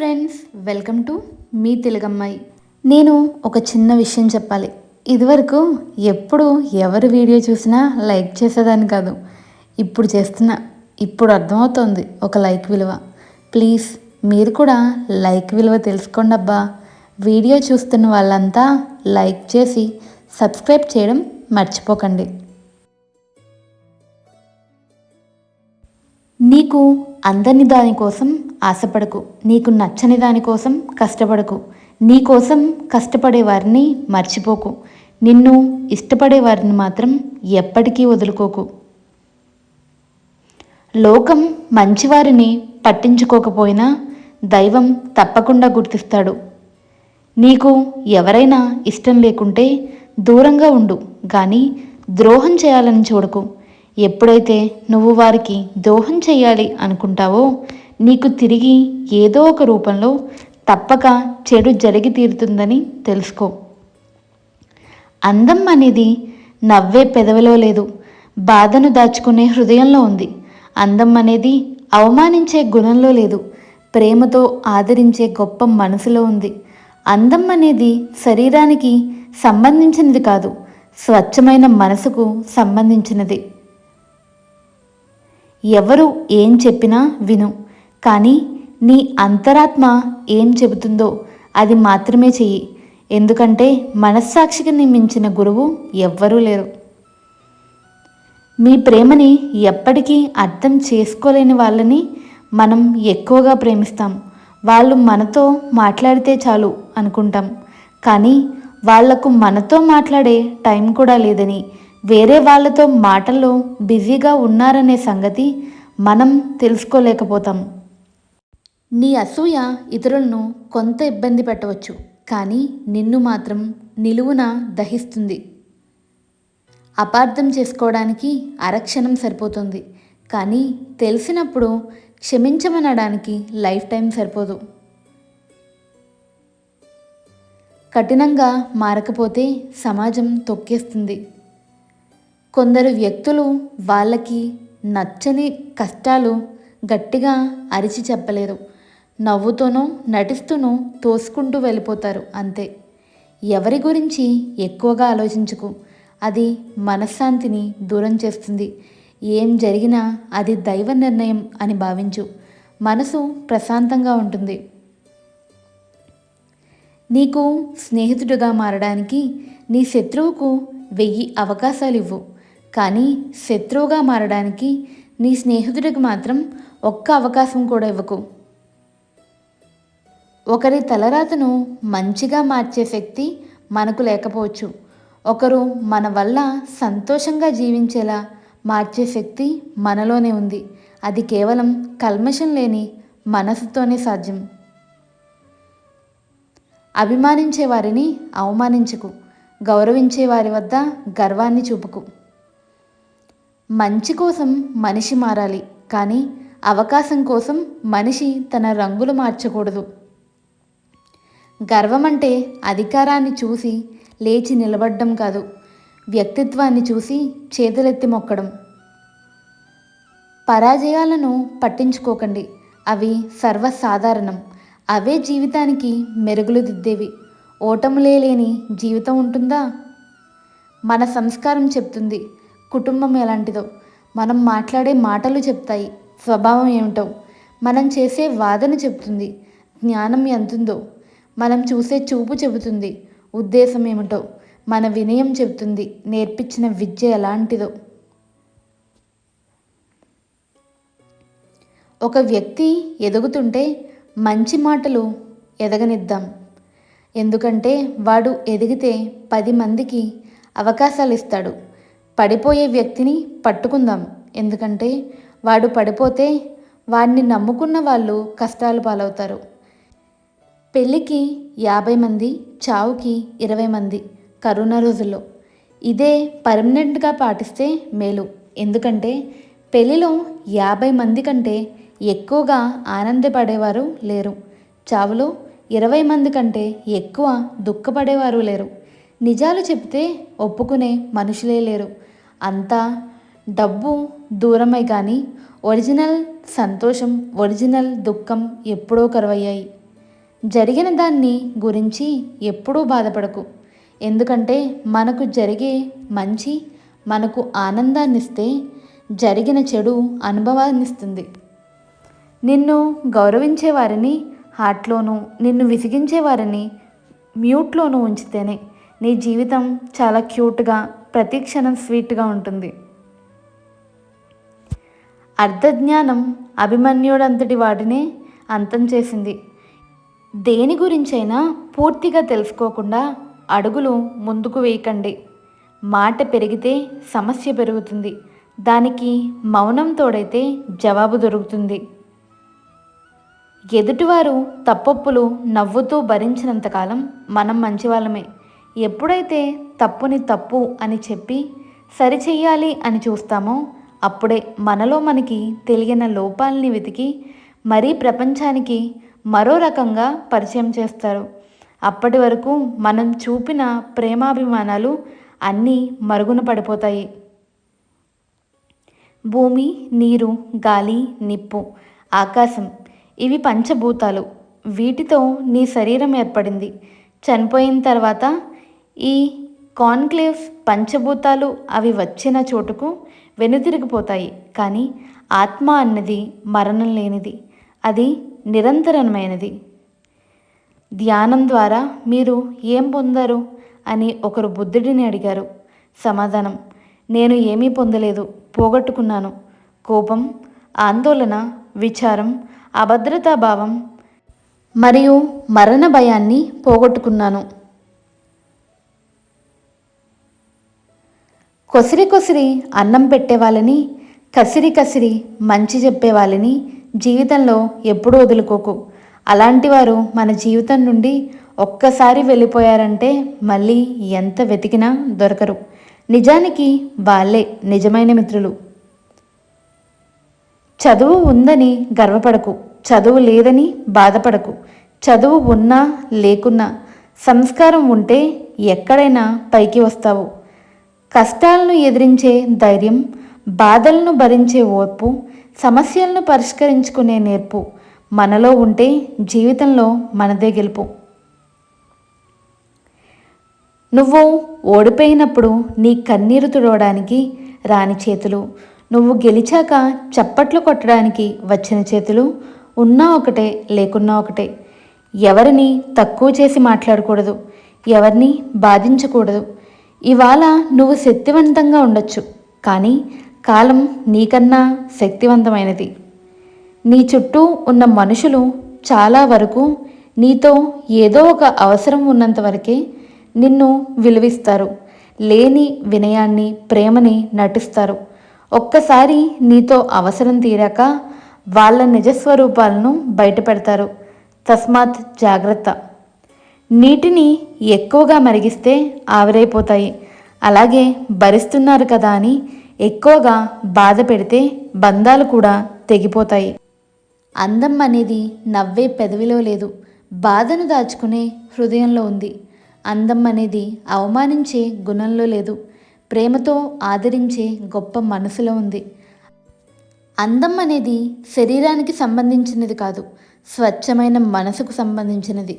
Friends, welcome to మీ తెలుగమ్మాయి. నేను ఒక చిన్న విషయం చెప్పాలి. ఇదివరకు ఎప్పుడు ఎవరి వీడియో చూసినా లైక్ చేసేదాన్ని కాదు. ఇప్పుడు చేస్తున్నా. ఇప్పుడు అర్థమవుతోంది ఒక లైక్ విలువ. ప్లీజ్ మీరు కూడా లైక్ విలువ తెలుసుకోండి అబ్బా. వీడియో చూస్తున్న వాళ్ళంతా లైక్ చేసి సబ్స్క్రైబ్ చేయడం మర్చిపోకండి. నీకు అందని దానికోసం ఆశపడకు, నీకు నచ్చని దానికోసం కష్టపడకు, నీకోసం కష్టపడే వారిని మర్చిపోకు, నిన్ను ఇష్టపడే వారిని మాత్రం ఎప్పటికీ వదులుకోకు. లోకం మంచివారిని పట్టించుకోకపోయినా దైవం తప్పకుండా గుర్తిస్తాడు. నీకు ఎవరైనా ఇష్టం లేకుంటే దూరంగా ఉండు, కానీ ద్రోహం చేయాలని చూడకు. ఎప్పుడైతే నువ్వు వారికి ద్రోహం చేయాలి అనుకుంటావో నీకు తిరిగి ఏదో ఒక రూపంలో తప్పక చెడు జరిగి తీరుతుందని తెలుసుకో. అందం అనేది నవ్వే పెదవిలో లేదు, బాధను దాచుకునే హృదయంలో ఉంది. అందం అనేది అవమానించే గుణంలో లేదు, ప్రేమతో ఆదరించే గొప్ప మనసులో ఉంది. అందం అనేది శరీరానికి సంబంధించినది కాదు, స్వచ్ఛమైన మనసుకు సంబంధించినది. ఎవరు ఏం చెప్పినా విను, కానీ నీ అంతరాత్మ ఏం చెబుతుందో అది మాత్రమే చెయ్యి. ఎందుకంటే మనస్సాక్షికి మించిన గురువు ఎవ్వరూ లేరు. మీ ప్రేమని ఎప్పటికీ అర్థం చేసుకోలేని వాళ్ళని మనం ఎక్కువగా ప్రేమిస్తాం. వాళ్ళు మనతో మాట్లాడితే చాలు అనుకుంటాం, కానీ వాళ్లకు మనతో మాట్లాడే టైం కూడా లేదని, వేరే వాళ్ళతో మాటల్లో బిజీగా ఉన్నారనే సంగతి మనం తెలుసుకోలేకపోతాం. నీ అసూయ ఇతరులను కొంత ఇబ్బంది పెట్టవచ్చు, కానీ నిన్ను మాత్రం నిలువున దహిస్తుంది. అపార్థం చేసుకోవడానికి అరక్షణం సరిపోతుంది, కానీ తెలిసినప్పుడు క్షమించమనడానికి లైఫ్ టైం సరిపోదు. కఠినంగా మారకపోతే సమాజం తొక్కేస్తుంది. కొందరు వ్యక్తులు వాళ్ళకి నచ్చని కష్టాలు గట్టిగా అరిచి చెప్పలేరు, నవ్వుతూనో నటిస్తూనో తోసుకుంటూ వెళ్ళిపోతారు అంతే. ఎవరి గురించి ఎక్కువగా ఆలోచించుకు, అది మనశ్శాంతిని దూరం చేస్తుంది. ఏం జరిగినా అది దైవ నిర్ణయం అని భావించు, మనసు ప్రశాంతంగా ఉంటుంది. నీకు స్నేహితుడిగా మారడానికి నీ శత్రువుకు 1000 అవకాశాలు ఇవ్వు, కానీ శత్రువుగా మారడానికి నీ స్నేహితుడికి మాత్రం ఒక్క అవకాశం కూడా ఇవ్వకు. ఒకరి తలరాతను మంచిగా మార్చే శక్తి మనకు లేకపోవచ్చు, ఒకరు మన వల్ల సంతోషంగా జీవించేలా మార్చే శక్తి మనలోనే ఉంది. అది కేవలం కల్మషం లేని మనసుతోనే సాధ్యం. అభిమానించే వారిని అవమానించకు, గౌరవించే వారి వద్ద గర్వాన్ని చూపుకు. మంచి కోసం మనిషి మారాలి, కానీ అవకాశం కోసం మనిషి తన రంగులు మార్చకూడదు. గర్వం అంటే అధికారాన్ని చూసి లేచి నిలబడ్డం కాదు, వ్యక్తిత్వాన్ని చూసి చేతులెత్తి మొక్కడం. పరాజయాలను పట్టించుకోకండి, అవి సర్వసాధారణం. అవే జీవితానికి మెరుగులు దిద్దేవి. ఓటములే లేని జీవితం ఉంటుందా? మన సంస్కారం చెప్తుంది కుటుంబం ఎలాంటిదో, మనం మాట్లాడే మాటలు చెప్తాయి స్వభావం ఏమిటో, మనం చేసే వాదన చెబుతుంది జ్ఞానం ఎంతుందో, మనం చూసే చూపు చెబుతుంది ఉద్దేశం ఏమిటో, మన వినయం చెబుతుంది నేర్పించిన విద్య ఎలాంటిదో. ఒక వ్యక్తి ఎదుగుతుంటే మంచి మాటలు ఎదగనిద్దాం, ఎందుకంటే వాడు ఎదిగితే 10 మందికి అవకాశాలు ఇస్తాడు. పడిపోయే వ్యక్తిని పట్టుకుందాం, ఎందుకంటే వాడు పడిపోతే వాడిని నమ్ముకున్న వాళ్ళు కష్టాలు పాలవుతారు. పెళ్ళికి 50 మంది, చావుకి 20 మంది కరోనా రోజుల్లో. ఇదే పర్మనెంట్గా పాటిస్తే మేలు, ఎందుకంటే పెళ్ళిలో 50 మంది కంటే ఎక్కువగా ఆనందపడేవారు లేరు, చావులో 20 మంది కంటే ఎక్కువ దుఃఖపడేవారు లేరు. నిజాలు చెప్తే ఒప్పుకునే మనుషులే లేరు. అంతా డబ్బు దూరమై కానీ ఒరిజినల్ సంతోషం, ఒరిజినల్ దుఃఖం ఎప్పుడో కరువయ్యాయి. జరిగిన దాన్ని గురించి ఎప్పుడూ బాధపడకు. ఎందుకంటే మనకు జరిగే మంచి మనకు ఆనందాన్నిస్తే, జరిగిన చెడు అనుభవాన్నిస్తుంది. నిన్ను గౌరవించే వారిని హార్ట్లోనూ, నిన్ను విసిగించే వారిని మ్యూట్లోనూ ఉంచితేనే నీ జీవితం చాలా క్యూట్గా, ప్రతి క్షణం స్వీట్గా ఉంటుంది. అర్ధజ్ఞానం అభిమన్యుడంతటి వాడినే అంతం చేసింది. దేని గురించైనా పూర్తిగా తెలుసుకోకుండా అడుగులు ముందుకు వేయకండి. మాట పెరిగితే సమస్య పెరుగుతుంది. దానికి మౌనం తోడైతే జవాబు దొరుకుతుంది. ఎదుటివారు తప్పొప్పులు నవ్వుతూ భరించినంతకాలం మనం మంచివాళ్ళమే. ఎప్పుడైతే తప్పుని తప్పు అని చెప్పి సరిచెయ్యాలి అని చూస్తామో అప్పుడే మనలో మనకి తెలియని లోపాలని వెతికి మరీ ప్రపంచానికి మరో రకంగా పరిచయం చేస్తారు. అప్పటి వరకు మనం చూపిన ప్రేమాభిమానాలు అన్నీ మరుగున పడిపోతాయి. భూమి, నీరు, గాలి, నిప్పు, ఆకాశం ఇవి పంచభూతాలు. వీటితో నీ శరీరం ఏర్పడింది. చనిపోయిన తర్వాత ఈ కాన్క్లేవ్స్ పంచభూతాలు అవి వచ్చిన చోటుకు వెనుతిరిగిపోతాయి. కానీ ఆత్మ అన్నది మరణం లేనిది, అది నిరంతరమైనది. ధ్యానం ద్వారా మీరు ఏం పొందారు అని ఒకరు బుద్ధుడిని అడిగారు. సమాధానం: నేను ఏమీ పొందలేదు, పోగొట్టుకున్నాను. కోపం, ఆందోళన, విచారం, అభద్రతాభావం మరియు మరణ భయాన్ని పోగొట్టుకున్నాను. కొసిరి కొసిరి అన్నం పెట్టేవాళ్ళని, కసిరి కసిరి మంచి చెప్పేవాళ్ళని జీవితంలో ఎప్పుడూ వదులుకోకు. అలాంటి వారు మన జీవితం నుండి ఒక్కసారి వెళ్ళిపోయారంటే మళ్ళీ ఎంత వెతికినా దొరకరు. నిజానికి వాళ్ళే నిజమైన మిత్రులు. చదువు ఉందని గర్వపడకు, చదువు లేదని బాధపడకు. చదువు ఉన్నా లేకున్నా సంస్కారం ఉంటే ఎక్కడైనా పైకి వస్తావు. కష్టాలను ఎదిరించే ధైర్యం, బాధలను భరించే ఓర్పు, సమస్యలను పరిష్కరించుకునే నేర్పు మనలో ఉంటే జీవితంలో మనదే గెలుపు. నువ్వు ఓడిపోయినప్పుడు నీ కన్నీరు తుడవడానికి రాని చేతులు, నువ్వు గెలిచాక చప్పట్లు కొట్టడానికి వచ్చిన చేతులు ఉన్నా ఒకటే, లేకున్నా ఒకటే. ఎవరిని తక్కువ చేసి మాట్లాడకూడదు, ఎవరిని బాధించకూడదు. ఇవాళ నువ్వు శక్తివంతంగా ఉండొచ్చు, కానీ కాలం నీకన్నా శక్తివంతమైనది. నీ చుట్టూ ఉన్న మనుషులు చాలా వరకు నీతో ఏదో ఒక అవసరం ఉన్నంత వరకే నిన్ను విలువిస్తారు. లేని వినయాన్ని, ప్రేమని నటిస్తారు. ఒక్కసారి నీతో అవసరం తీరాక వాళ్ళ నిజస్వరూపాలను బయటపెడతారు. తస్మాత్ జాగ్రత్త. నీటిని ఎక్కువగా మరిగిస్తే ఆవిరైపోతాయి. అలాగే భరిస్తున్నారు కదా అని ఎక్కువగా బాధ పెడితే బంధాలు కూడా తెగిపోతాయి. అందం అనేది నవ్వే పెదవిలో లేదు, బాధను దాచుకునే హృదయంలో ఉంది. అందం అనేది అవమానించే గుణంలో లేదు, ప్రేమతో ఆదరించే గొప్ప మనసులో ఉంది. అందం అనేది శరీరానికి సంబంధించినది కాదు, స్వచ్ఛమైన మనసుకు సంబంధించినది.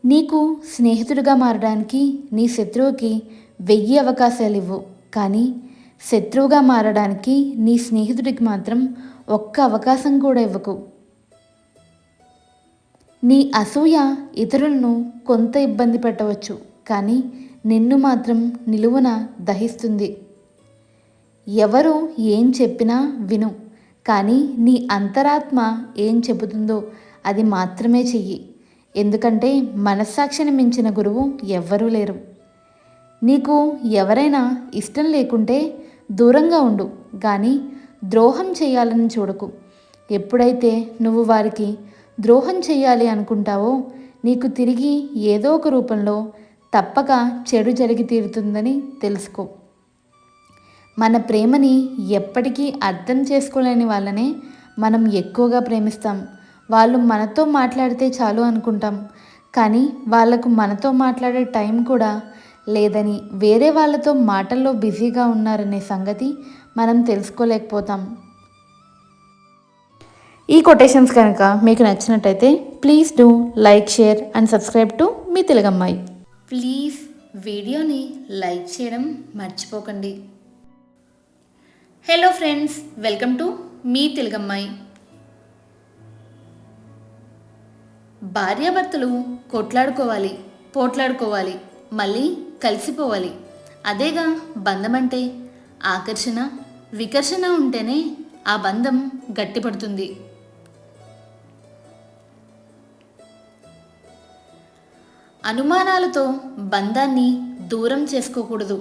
నీకు స్నేహితుడిగా మారడానికి నీ శత్రువుకి 1000 అవకాశాలు ఇవ్వు, కానీ శత్రువుగా మారడానికి నీ స్నేహితుడికి మాత్రం ఒక్క అవకాశం కూడా ఇవ్వకు. నీ అసూయ ఇతరులను కొంత ఇబ్బంది పెట్టవచ్చు, కానీ నిన్ను మాత్రం నిలువున దహిస్తుంది. ఎవరు ఏం చెప్పినా విను, కానీ నీ అంతరాత్మ ఏం చెబుతుందో అది మాత్రమే చెయ్యి. ఎందుకంటే మనస్సాక్షిని మించిన గురువు ఎవ్వరూ లేరు. నీకు ఎవరైనా ఇష్టం లేకుంటే దూరంగా ఉండు, కానీ ద్రోహం చేయాలని చూడకు. ఎప్పుడైతే నువ్వు వారికి ద్రోహం చేయాలి అనుకుంటావో నీకు తిరిగి ఏదో ఒక రూపంలో తప్పక చెడు జరిగి తీరుతుందని తెలుసుకో. మన ప్రేమని ఎప్పటికీ అర్థం చేసుకోలేని వాళ్ళనే మనం ఎక్కువగా ప్రేమిస్తాం. వాళ్ళు మనతో మాట్లాడితే చాలు అనుకుంటాం, కానీ వాళ్ళకు మనతో మాట్లాడే టైం కూడా లేదని, వేరే వాళ్ళతో మాటల్లో బిజీగా ఉన్నారనే సంగతి మనం తెలుసుకోలేకపోతాం. ఈ కొటేషన్స్ కనుక మీకు నచ్చినట్టయితే please do like, share and subscribe to మీ తెలుగమ్మాయి. ప్లీజ్ వీడియోని లైక్ చేయడం మర్చిపోకండి. హలో ఫ్రెండ్స్, వెల్కమ్ టు మీ తెలుగమ్మాయి. భార్యాభర్తలు కొట్లాడుకోవాలి, పోట్లాడుకోవాలి, మళ్ళీ కలిసిపోవాలి. అదేగా బంధం అంటే. ఆకర్షణ, వికర్షణ ఉంటేనే ఆ బంధం గట్టిపడుతుంది. అనుమానాలతో బంధాన్ని దూరం చేసుకోకూడదు.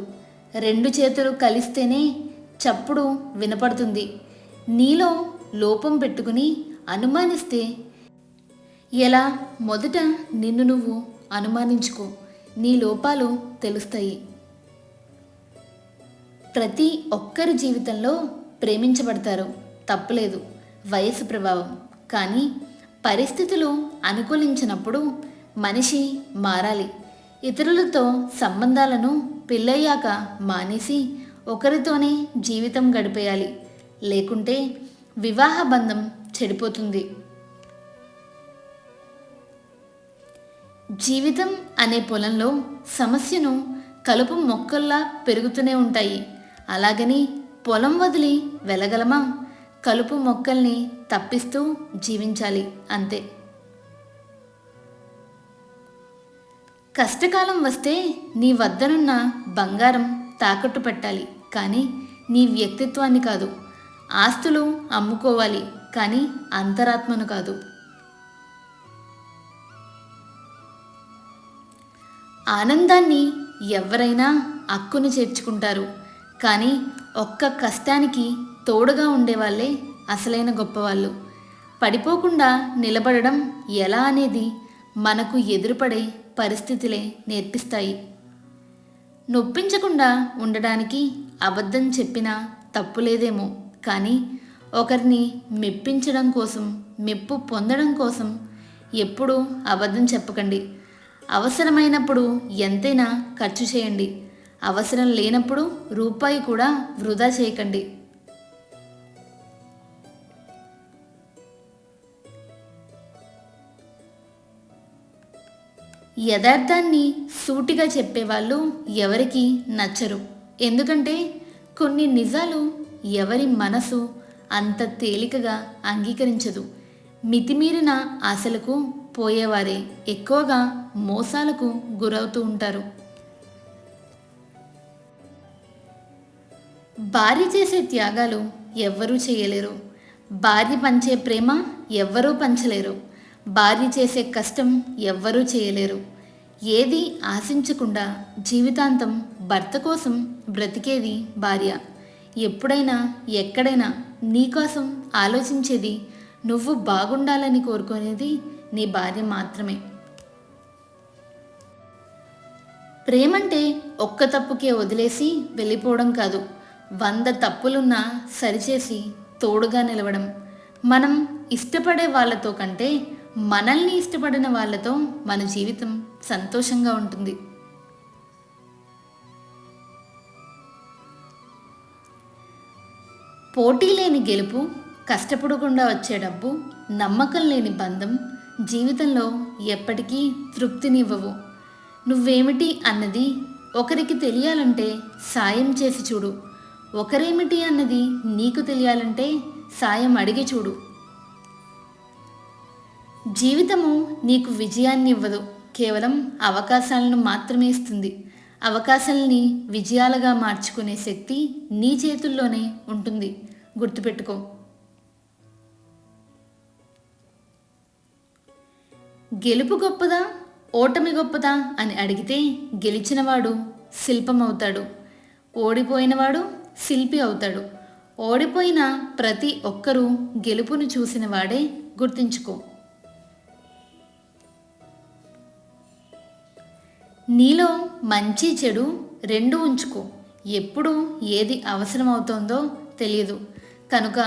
రెండు చేతులు కలిస్తేనే చప్పుడు వినపడుతుంది. నీలో లోపం పెట్టుకుని అనుమానిస్తే ఎలా? మొదట నిన్ను నువ్వు అనుమానించుకో, నీ లోపాలు తెలుస్తాయి. ప్రతి ఒక్కరి జీవితంలో ప్రేమించబడతారు, తప్పులేదు, వయసు ప్రభావం. కానీ పరిస్థితులు అనుకూలించినప్పుడు మనిషి మారాలి. ఇతరులతో సంబంధాలను పెళ్ళయ్యాక మానేసి ఒకరితోనే జీవితం గడిపేయాలి. లేకుంటే వివాహ బంధం చెడిపోతుంది. జీవితం అనే పొలంలో సమస్యను కలుపు మొక్కల్లా పెరుగుతూనే ఉంటాయి. అలాగని పొలం వదిలి వెళ్ళగలమా? కలుపు మొక్కల్ని తప్పిస్తూ జీవించాలి, అంతే. కష్టకాలం వస్తే నీ వద్దనున్న బంగారం తాకట్టు పెట్టాలి, కానీ నీ వ్యక్తిత్వాన్ని కాదు. ఆస్తులు అమ్ముకోవాలి, కానీ అంతరాత్మను కాదు. ఆనందాన్ని ఎవరైనా హక్కును చేర్చుకుంటారు, కానీ ఒక్క కష్టానికి తోడుగా ఉండేవాళ్ళే అసలైన గొప్పవాళ్ళు. పడిపోకుండా నిలబడడం ఎలా అనేది మనకు ఎదురుపడే పరిస్థితులే నేర్పిస్తాయి. నొప్పించకుండా ఉండడానికి అబద్ధం చెప్పినా తప్పులేదేమో, కానీ ఒకరిని మెప్పించడం కోసం, మెప్పు పొందడం కోసం ఎప్పుడూ అబద్ధం చెప్పకండి. అవసరమైనప్పుడు ఎంతైనా ఖర్చు చేయండి. అవసరం లేనప్పుడు రూపాయి కూడా వృధా చేయకండి. యథార్థాన్ని సూటిగా చెప్పేవాళ్ళు ఎవరికి నచ్చరు. ఎందుకంటే కొన్ని నిజాలు ఎవరి మనసు అంత తేలికగా అంగీకరించదు. మితిమీరిన ఆశలకు పోయేవారే ఎక్కువగా మోసాలకు గురవుతూ ఉంటారు. భార్య చేసే త్యాగాలు ఎవ్వరూ చేయలేరు. భార్య పంచే ప్రేమ ఎవ్వరూ పంచలేరు. భార్య చేసే కష్టం ఎవ్వరూ చేయలేరు. ఏది ఆశించకుండా జీవితాంతం భర్త కోసం బ్రతికేది భార్య. ఎప్పుడైనా ఎక్కడైనా నీకోసం ఆలోచించేది, నువ్వు బాగుండాలని కోరుకునేది నీ భార్య మాత్రమే. ప్రేమంటే ఒక్క తప్పుకే వదిలేసి వెళ్ళిపోవడం కాదు, 100 తప్పులున్నా సరిచేసి తోడుగా నిలవడం. మనం ఇష్టపడే వాళ్ళతో కంటే మనల్ని ఇష్టపడిన వాళ్ళతో మన జీవితం సంతోషంగా ఉంటుంది. పోటీ లేని గెలుపు, కష్టపడకుండా వచ్చే డబ్బు, నమ్మకం లేని బంధం జీవితంలో ఎప్పటికీ తృప్తినివ్వవు. నువ్వేమిటి అన్నది ఒకరికి తెలియాలంటే సాయం చేసి చూడు. ఒకరేమిటి అన్నది నీకు తెలియాలంటే సాయం అడిగి చూడు. జీవితము నీకు విజయాన్ని ఇవ్వదు, కేవలం అవకాశాలను మాత్రమే ఇస్తుంది. అవకాశాలని విజయాలుగా మార్చుకునే శక్తి నీ చేతుల్లోనే ఉంటుంది, గుర్తుపెట్టుకో. గెలుపు గొప్పదా, ఓటమి గొప్పదా అని అడిగితే గెలిచినవాడు శిల్పం అవుతాడు, ఓడిపోయినవాడు శిల్పి అవుతాడు. ఓడిపోయిన ప్రతి ఒక్కరూ గెలుపును చూసిన వాడే, గుర్తుంచుకో. నీలో మంచి చెడు రెండు ఉంచుకో. ఎప్పుడు ఏది అవసరం అవుతోందో తెలియదు కనుక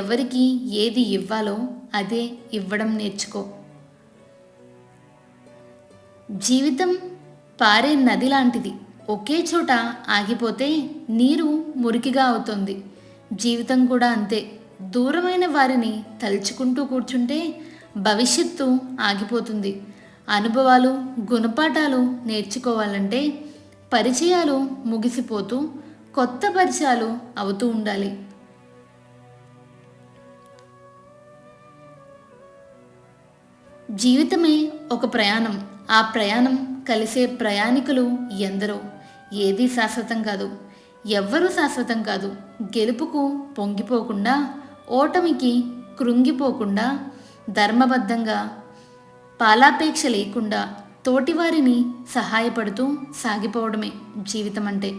ఎవరికి ఏది ఇవ్వాలో అదే ఇవ్వడం నేర్చుకో. జీవితం పారే నది లాంటిది. ఒకే చోట ఆగిపోతే నీరు మురికిగా అవుతుంది. జీవితం కూడా అంతే. దూరమైన వారిని తలుచుకుంటూ కూర్చుంటే భవిష్యత్తు ఆగిపోతుంది. అనుభవాలు, గుణపాఠాలు నేర్చుకోవాలంటే పరిచయాలు ముగిసిపోతూ కొత్త పరిచయాలు అవుతూ ఉండాలి. జీవితమే ఒక ప్రయాణం. ఆ ప్రయాణం కలిసే ప్రయాణికులు ఎందరో. ఏదీ శాశ్వతం కాదు, ఎవ్వరూ శాశ్వతం కాదు. గెలుపుకు పొంగిపోకుండా, ఓటమికి కృంగిపోకుండా, ధర్మబద్ధంగా పాలాపేక్ష లేకుండా తోటివారిని సహాయపడుతూ సాగిపోవడమే జీవితం అంటే.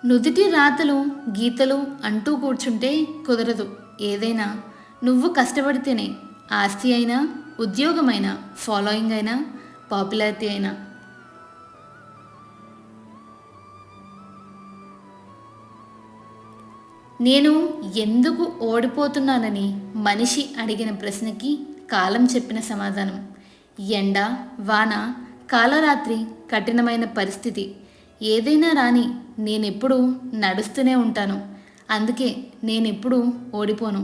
నుదిటి రాతలు గీతలు అంటూ కూర్చుంటే కుదరదు. ఏదైనా నువ్వు కష్టపడితేనే. ఆస్తి అయినా, ఉద్యోగమైనా, ఫాలోయింగ్ అయినా, పాపులారిటీ అయినా. నేను ఎందుకు ఓడిపోతున్నానని మనిషి అడిగిన ప్రశ్నకి కాలం చెప్పిన సమాధానం. ఎండ, వాన, కాలరాత్రి, కఠినమైన పరిస్థితి ఏదైనా రాని నేనెప్పుడూ నడుస్తూనే ఉంటాను. అందుకే నేనెప్పుడూ ఓడిపోను.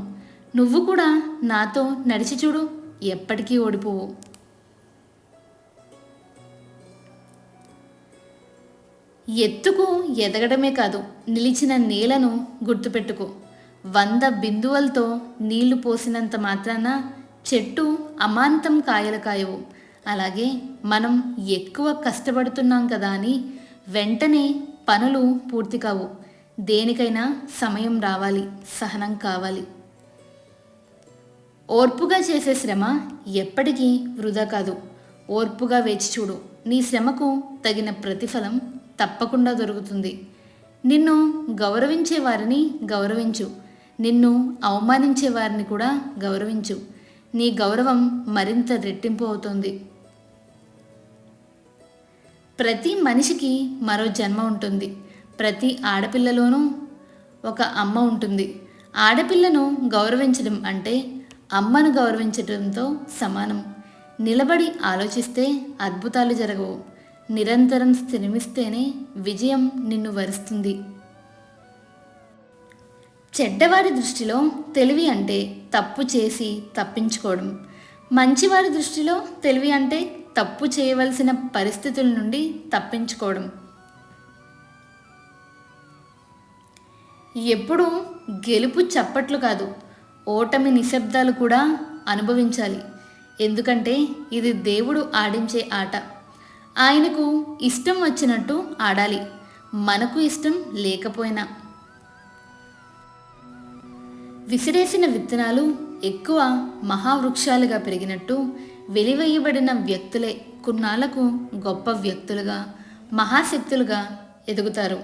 నువ్వు కూడా నాతో నడిచి చూడు, ఎప్పటికీ ఓడిపోవు. ఎత్తుకు ఎదగడమే కాదు, నిలిచిన నేలను గుర్తుపెట్టుకో. 100 బిందువులతో నీళ్లు పోసినంత మాత్రాన చెట్టు అమాంతం కాయలు కాయవు. అలాగే మనం ఎక్కువ కష్టపడుతున్నాం కదా అని వెంటనే పనులు పూర్తి కావు. దేనికైనా సమయం రావాలి, సహనం కావాలి. ఓర్పుగా చేసే శ్రమ ఎప్పటికీ వృధా కాదు. ఓర్పుగా వేచి చూడు, నీ శ్రమకు తగిన ప్రతిఫలం తప్పకుండా దొరుకుతుంది. నిన్ను గౌరవించే వారిని గౌరవించు, నిన్ను అవమానించే వారిని కూడా గౌరవించు. నీ గౌరవం మరింత రెట్టింపు అవుతుంది. ప్రతి మనిషికి మరో జన్మ ఉంటుంది. ప్రతి ఆడపిల్లలోనూ ఒక అమ్మ ఉంటుంది. ఆడపిల్లను గౌరవించడం అంటే అమ్మను గౌరవించడంతో సమానం. నిలబడి ఆలోచిస్తే అద్భుతాలు జరగవు. నిరంతరం శ్రమిస్తేనే విజయం నిన్ను వరిస్తుంది. చెడ్డవారి దృష్టిలో తెలివి అంటే తప్పు చేసి తప్పించుకోవడం. మంచివారి దృష్టిలో తెలివి అంటే తప్పు చేయవలసిన పరిస్థితుల నుండి తప్పించుకోవడం. ఎప్పుడూ గెలుపు చప్పట్లు కాదు, ఓటమి నిశ్శబ్దాలు కూడా అనుభవించాలి. ఎందుకంటే ఇది దేవుడు ఆడించే ఆట. ఆయనకు ఇష్టం వచ్చినట్టు ఆడాలి, మనకు ఇష్టం లేకపోయినా. విసిరేసిన విత్తనాలు ఎక్కువ మహావృక్షాలుగా పెరిగినట్టు వెలివేయబడిన వ్యక్తులే కొన్నాళ్లకు గొప్ప వ్యక్తులుగా, మహాశక్తులుగా ఎదుగుతారు.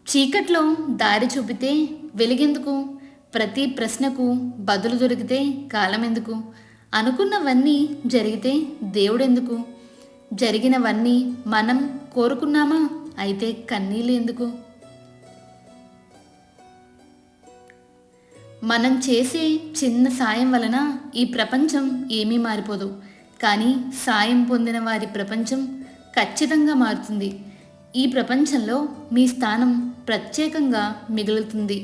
చీకట్లో దారి చూపితే వెలుగెందుకు? ప్రతి ప్రశ్నకు బదులు దొరికితే కాలం ఎందుకు? అనుకున్నవన్నీ జరిగితే దేవుడెందుకు? జరిగినవన్నీ మనం కోరుకున్నామా? అయితే కన్నీళ్ళు ఎందుకు? మనం చేసే చిన్న సాయం వలన ఈ ప్రపంచం ఏమీ మారిపోదు. కానీ సాయం పొందిన వారి ప్రపంచం ఖచ్చితంగా మారుతుంది. ఈ ప్రపంచంలో మీ స్థానం ప్రత్యేకంగా మిగులుతుంది.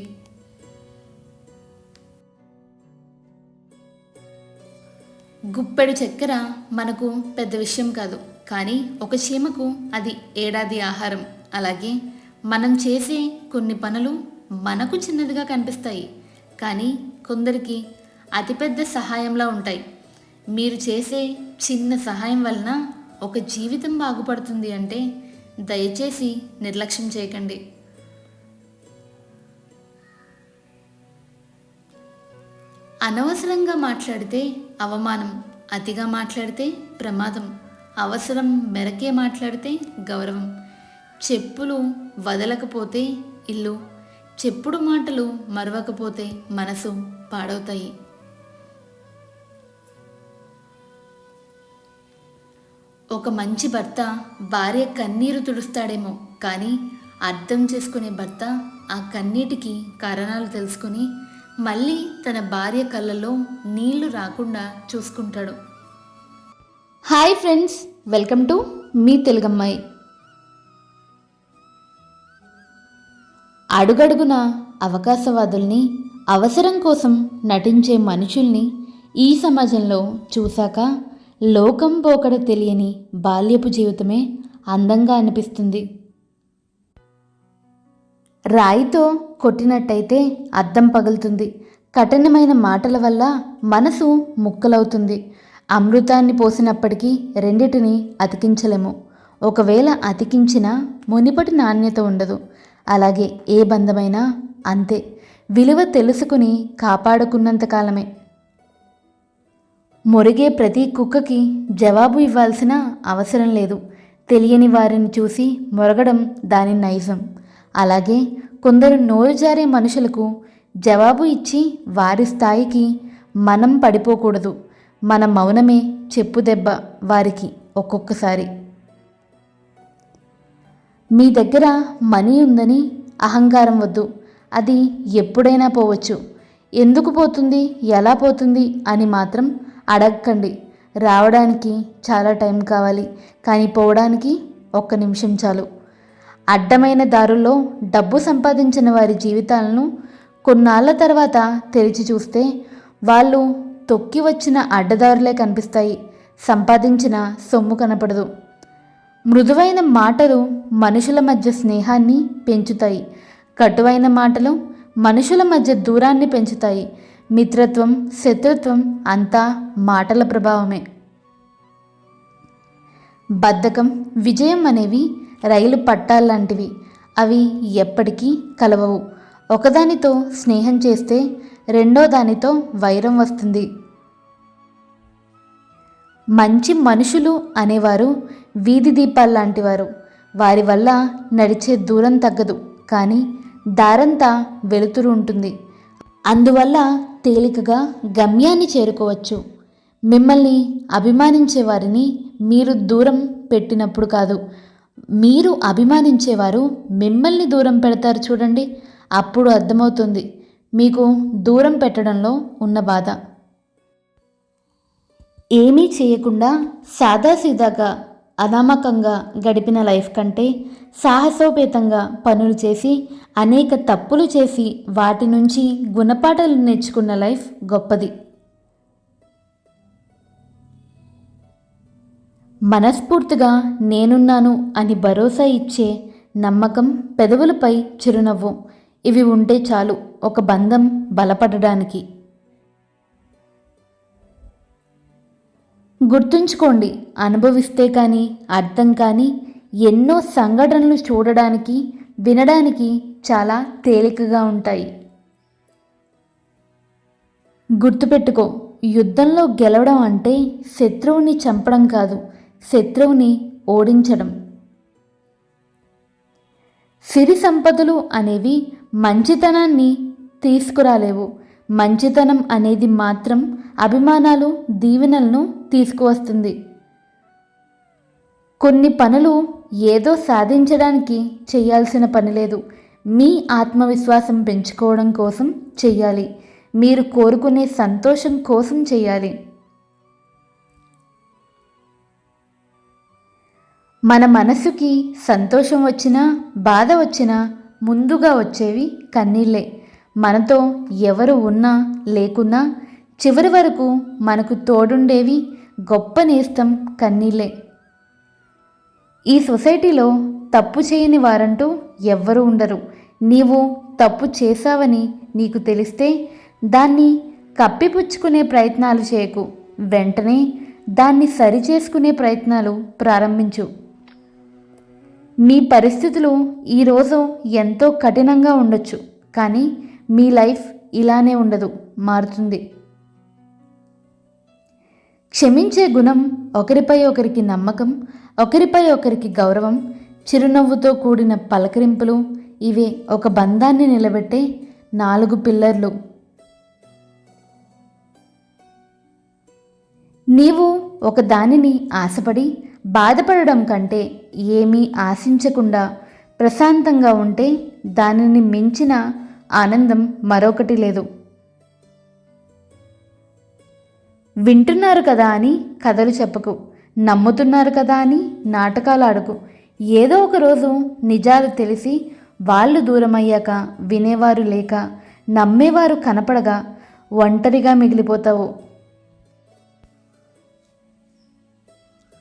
గుప్పెడు చక్కెర మనకు పెద్ద విషయం కాదు, కానీ ఒక చీమకు అది ఏడాది ఆహారం. అలాగే మనం చేసే కొన్ని పనులు మనకు చిన్నదిగా కనిపిస్తాయి, కానీ కొందరికి అతిపెద్ద సహాయంలా ఉంటాయి. మీరు చేసే చిన్న సహాయం వలన ఒక జీవితం బాగుపడుతుంది అంటే దయచేసి నిర్లక్ష్యం చేయకండి. అనవసరంగా మాట్లాడితే అవమానం, అతిగా మాట్లాడితే ప్రమాదం, అవసరం మేరకే మాట్లాడితే గౌరవం. చెప్పులు వదలకపోతే ఇల్లు, చెప్పుడు మాటలు మరవకపోతే మనసు పాడవుతాయి. ఒక మంచి భర్త భార్య కన్నీరు తుడుస్తాడేమో, కానీ అర్థం చేసుకునే భర్త ఆ కన్నీటికి కారణాలు తెలుసుకుని మళ్ళీ తన భార్య కళ్ళల్లో నీళ్లు రాకుండా చూసుకుంటాడు. హాయ్ ఫ్రెండ్స్, వెల్కమ్ టు మీ తెలుగమ్మాయి. అడుగడుగున అవకాశవాదుల్ని, అవసరం కోసం నటించే మనుషుల్ని ఈ సమాజంలో చూశాక లోకం పోకడ తెలియని బాల్యపు జీవితమే అందంగా అనిపిస్తుంది. రాయితో కొట్టినట్టయితే అద్దం పగులుతుంది. కఠినమైన మాటల వల్ల మనసు ముక్కలవుతుంది. అమృతాన్ని పోసినప్పటికీ రెండిటిని అతికించలేము. ఒకవేళ అతికించినా మునిపటి నాణ్యత ఉండదు. అలాగే ఏ బంధమైనా అంతే. విలువ తెలుసుకుని కాపాడుకున్నంతకాలమే. మొరిగే ప్రతి కుక్కకి జవాబు ఇవ్వాల్సిన అవసరం లేదు. తెలియని వారిని చూసి మొరగడం దాని నైజం. అలాగే కొందరు నోరు జారే మనుషులకు జవాబు ఇచ్చి వారి స్థాయికి మనం పడిపోకూడదు. మన మౌనమే చెప్పుదెబ్బ వారికి ఒక్కొక్కసారి. మీ దగ్గర మనీ ఉందని అహంకారం వద్దు. అది ఎప్పుడైనా పోవచ్చు. ఎందుకు పోతుంది, ఎలా పోతుంది అని మాత్రం అడగకండి. రావడానికి చాలా టైం కావాలి, కానీ పోవడానికి 1 నిమిషం చాలు. అడ్డమైన దారుల్లో డబ్బు సంపాదించిన వారి జీవితాలను కొన్నాళ్ల తర్వాత తెరిచి చూస్తే వాళ్ళు తొక్కి వచ్చిన అడ్డదారులే కనిపిస్తాయి. సంపాదించిన సొమ్ము కనపడదు. మృదువైన మాటలు మనుషుల మధ్య స్నేహాన్ని పెంచుతాయి. కటువైన మాటలు మనుషుల మధ్య దూరాన్ని పెంచుతాయి. మిత్రత్వం, శత్రుత్వం అంతా మాటల ప్రభావమే. బద్ధకం, విజయం అనేవి రైలు పట్టాల్లాంటివి. అవి ఎప్పటికీ కలవవు. ఒకదానితో స్నేహం చేస్తే రెండో దానితో వైరం వస్తుంది. మంచి మనుషులు అనేవారు వీధి దీపాల్లాంటివారు. వారి వల్ల నడిచే దూరం తగ్గదు, కానీ దారంతా వెలుతురు ఉంటుంది. అందువల్ల తేలికగా గమ్యాన్ని చేరుకోవచ్చు. మిమ్మల్ని అభిమానించే వారిని మీరు దూరం పెట్టినప్పుడు కాదు, మీరు అభిమానించేవారు మిమ్మల్ని దూరం పెడతారు చూడండి, అప్పుడు అర్థమవుతుంది మీకు దూరం పెట్టడంలో ఉన్న బాధ. ఏమీ చేయకుండా సాదాసీదాగా అనామకంగా గడిపిన లైఫ్ కంటే సాహసోపేతంగా పనులు చేసి అనేక తప్పులు చేసి వాటి నుంచి గుణపాఠాలు నేర్చుకున్న లైఫ్ గొప్పది. మనస్ఫూర్తిగా నేనున్నాను అని భరోసా ఇచ్చే నమ్మకం, పెదవులపై చిరునవ్వు, ఇవి ఉంటే చాలు ఒక బంధం బలపడడానికి. గుర్తుంచుకోండి, అనుభవిస్తే కానీ అర్థం కానీ ఎన్నో సంఘటనలు చూడడానికి, వినడానికి చాలా తేలికగా ఉంటాయి. గుర్తుపెట్టుకో, యుద్ధంలో గెలవడం అంటే శత్రువుని చంపడం కాదు, శత్రువుని ఓడించడం. సిరి సంపదలు అనేవి మంచితనాన్ని తీసుకురాలేవు. మంచితనం అనేది మాత్రం అభిమానాలు, దీవెనలను తీసుకువస్తుంది. కొన్ని పనులు ఏదో సాధించడానికి చేయాల్సిన పని లేదు. మీ ఆత్మవిశ్వాసం పెంచుకోవడం కోసం చెయ్యాలి. మీరు కోరుకునే సంతోషం కోసం చేయాలి. మన మనసుకి సంతోషం వచ్చినా బాధ వచ్చినా ముందుగా వచ్చేవి కన్నీళ్ళే. మనతో ఎవరు ఉన్నా లేకున్నా చివరి వరకు మనకు తోడుండేవి గొప్ప నేస్తం కన్నీళ్ళే. ఈ సొసైటీలో తప్పు చేయని వారంటూ ఎవ్వరూ ఉండరు. నీవు తప్పు చేశావని నీకు తెలిస్తే దాన్ని కప్పిపుచ్చుకునే ప్రయత్నాలు చేయకు. వెంటనే దాన్ని సరిచేసుకునే ప్రయత్నాలు ప్రారంభించు. మీ పరిస్థితులు ఈరోజు ఎంతో కఠినంగా ఉండొచ్చు, కానీ మీ లైఫ్ ఇలానే ఉండదు, మారుతుంది. క్షమించే గుణం, ఒకరిపై ఒకరికి నమ్మకం, ఒకరిపై ఒకరికి గౌరవం, చిరునవ్వుతో కూడిన పలకరింపులు, ఇవే ఒక బంధాన్ని నిలబెట్టే 4 పిల్లర్లు. నీవు ఒక దానిని ఆశపడి బాధపడడం కంటే ఏమీ ఆశించకుండా ప్రశాంతంగా ఉంటే దానిని మించిన ఆనందం మరొకటి లేదు. వింటున్నారు కదా అని కథలు చెప్పకు, నమ్ముతున్నారు కదా అని నాటకాలు ఆడకు. ఏదో ఒక రోజు నిజాలు తెలిసి వాళ్ళు దూరమయ్యాక వినేవారు లేక నమ్మేవారు కనపడగా ఒంటరిగా మిగిలిపోతావు.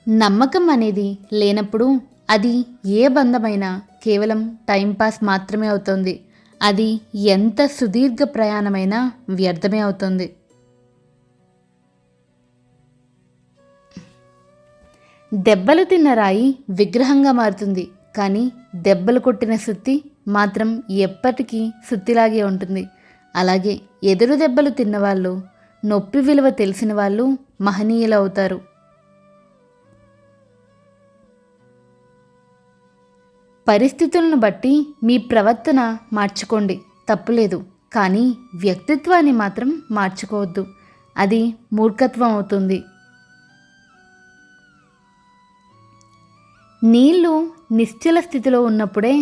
నమ్మకం అనేది లేనప్పుడు అది ఏ బంధమైనా కేవలం టైంపాస్ మాత్రమే అవుతుంది. అది ఎంత సుదీర్ఘ ప్రయాణమైనా వ్యర్థమే అవుతుంది. దెబ్బలు తిన్న రాయి విగ్రహంగా మారుతుంది, కానీ దెబ్బలు కొట్టిన సుత్తి మాత్రం ఎప్పటికీ సుత్తిలాగే ఉంటుంది. అలాగే ఎదురు దెబ్బలు తిన్నవాళ్ళు, నొప్పి విలువ తెలిసిన వాళ్ళు మహనీయులు అవుతారు. పరిస్థితులను బట్టి మీ ప్రవర్తన మార్చుకోండి, తప్పులేదు. కానీ వ్యక్తిత్వాన్ని మాత్రం మార్చుకోవద్దు, అది మూర్ఖత్వం అవుతుంది. నీళ్లు నిశ్చల స్థితిలో ఉన్నప్పుడే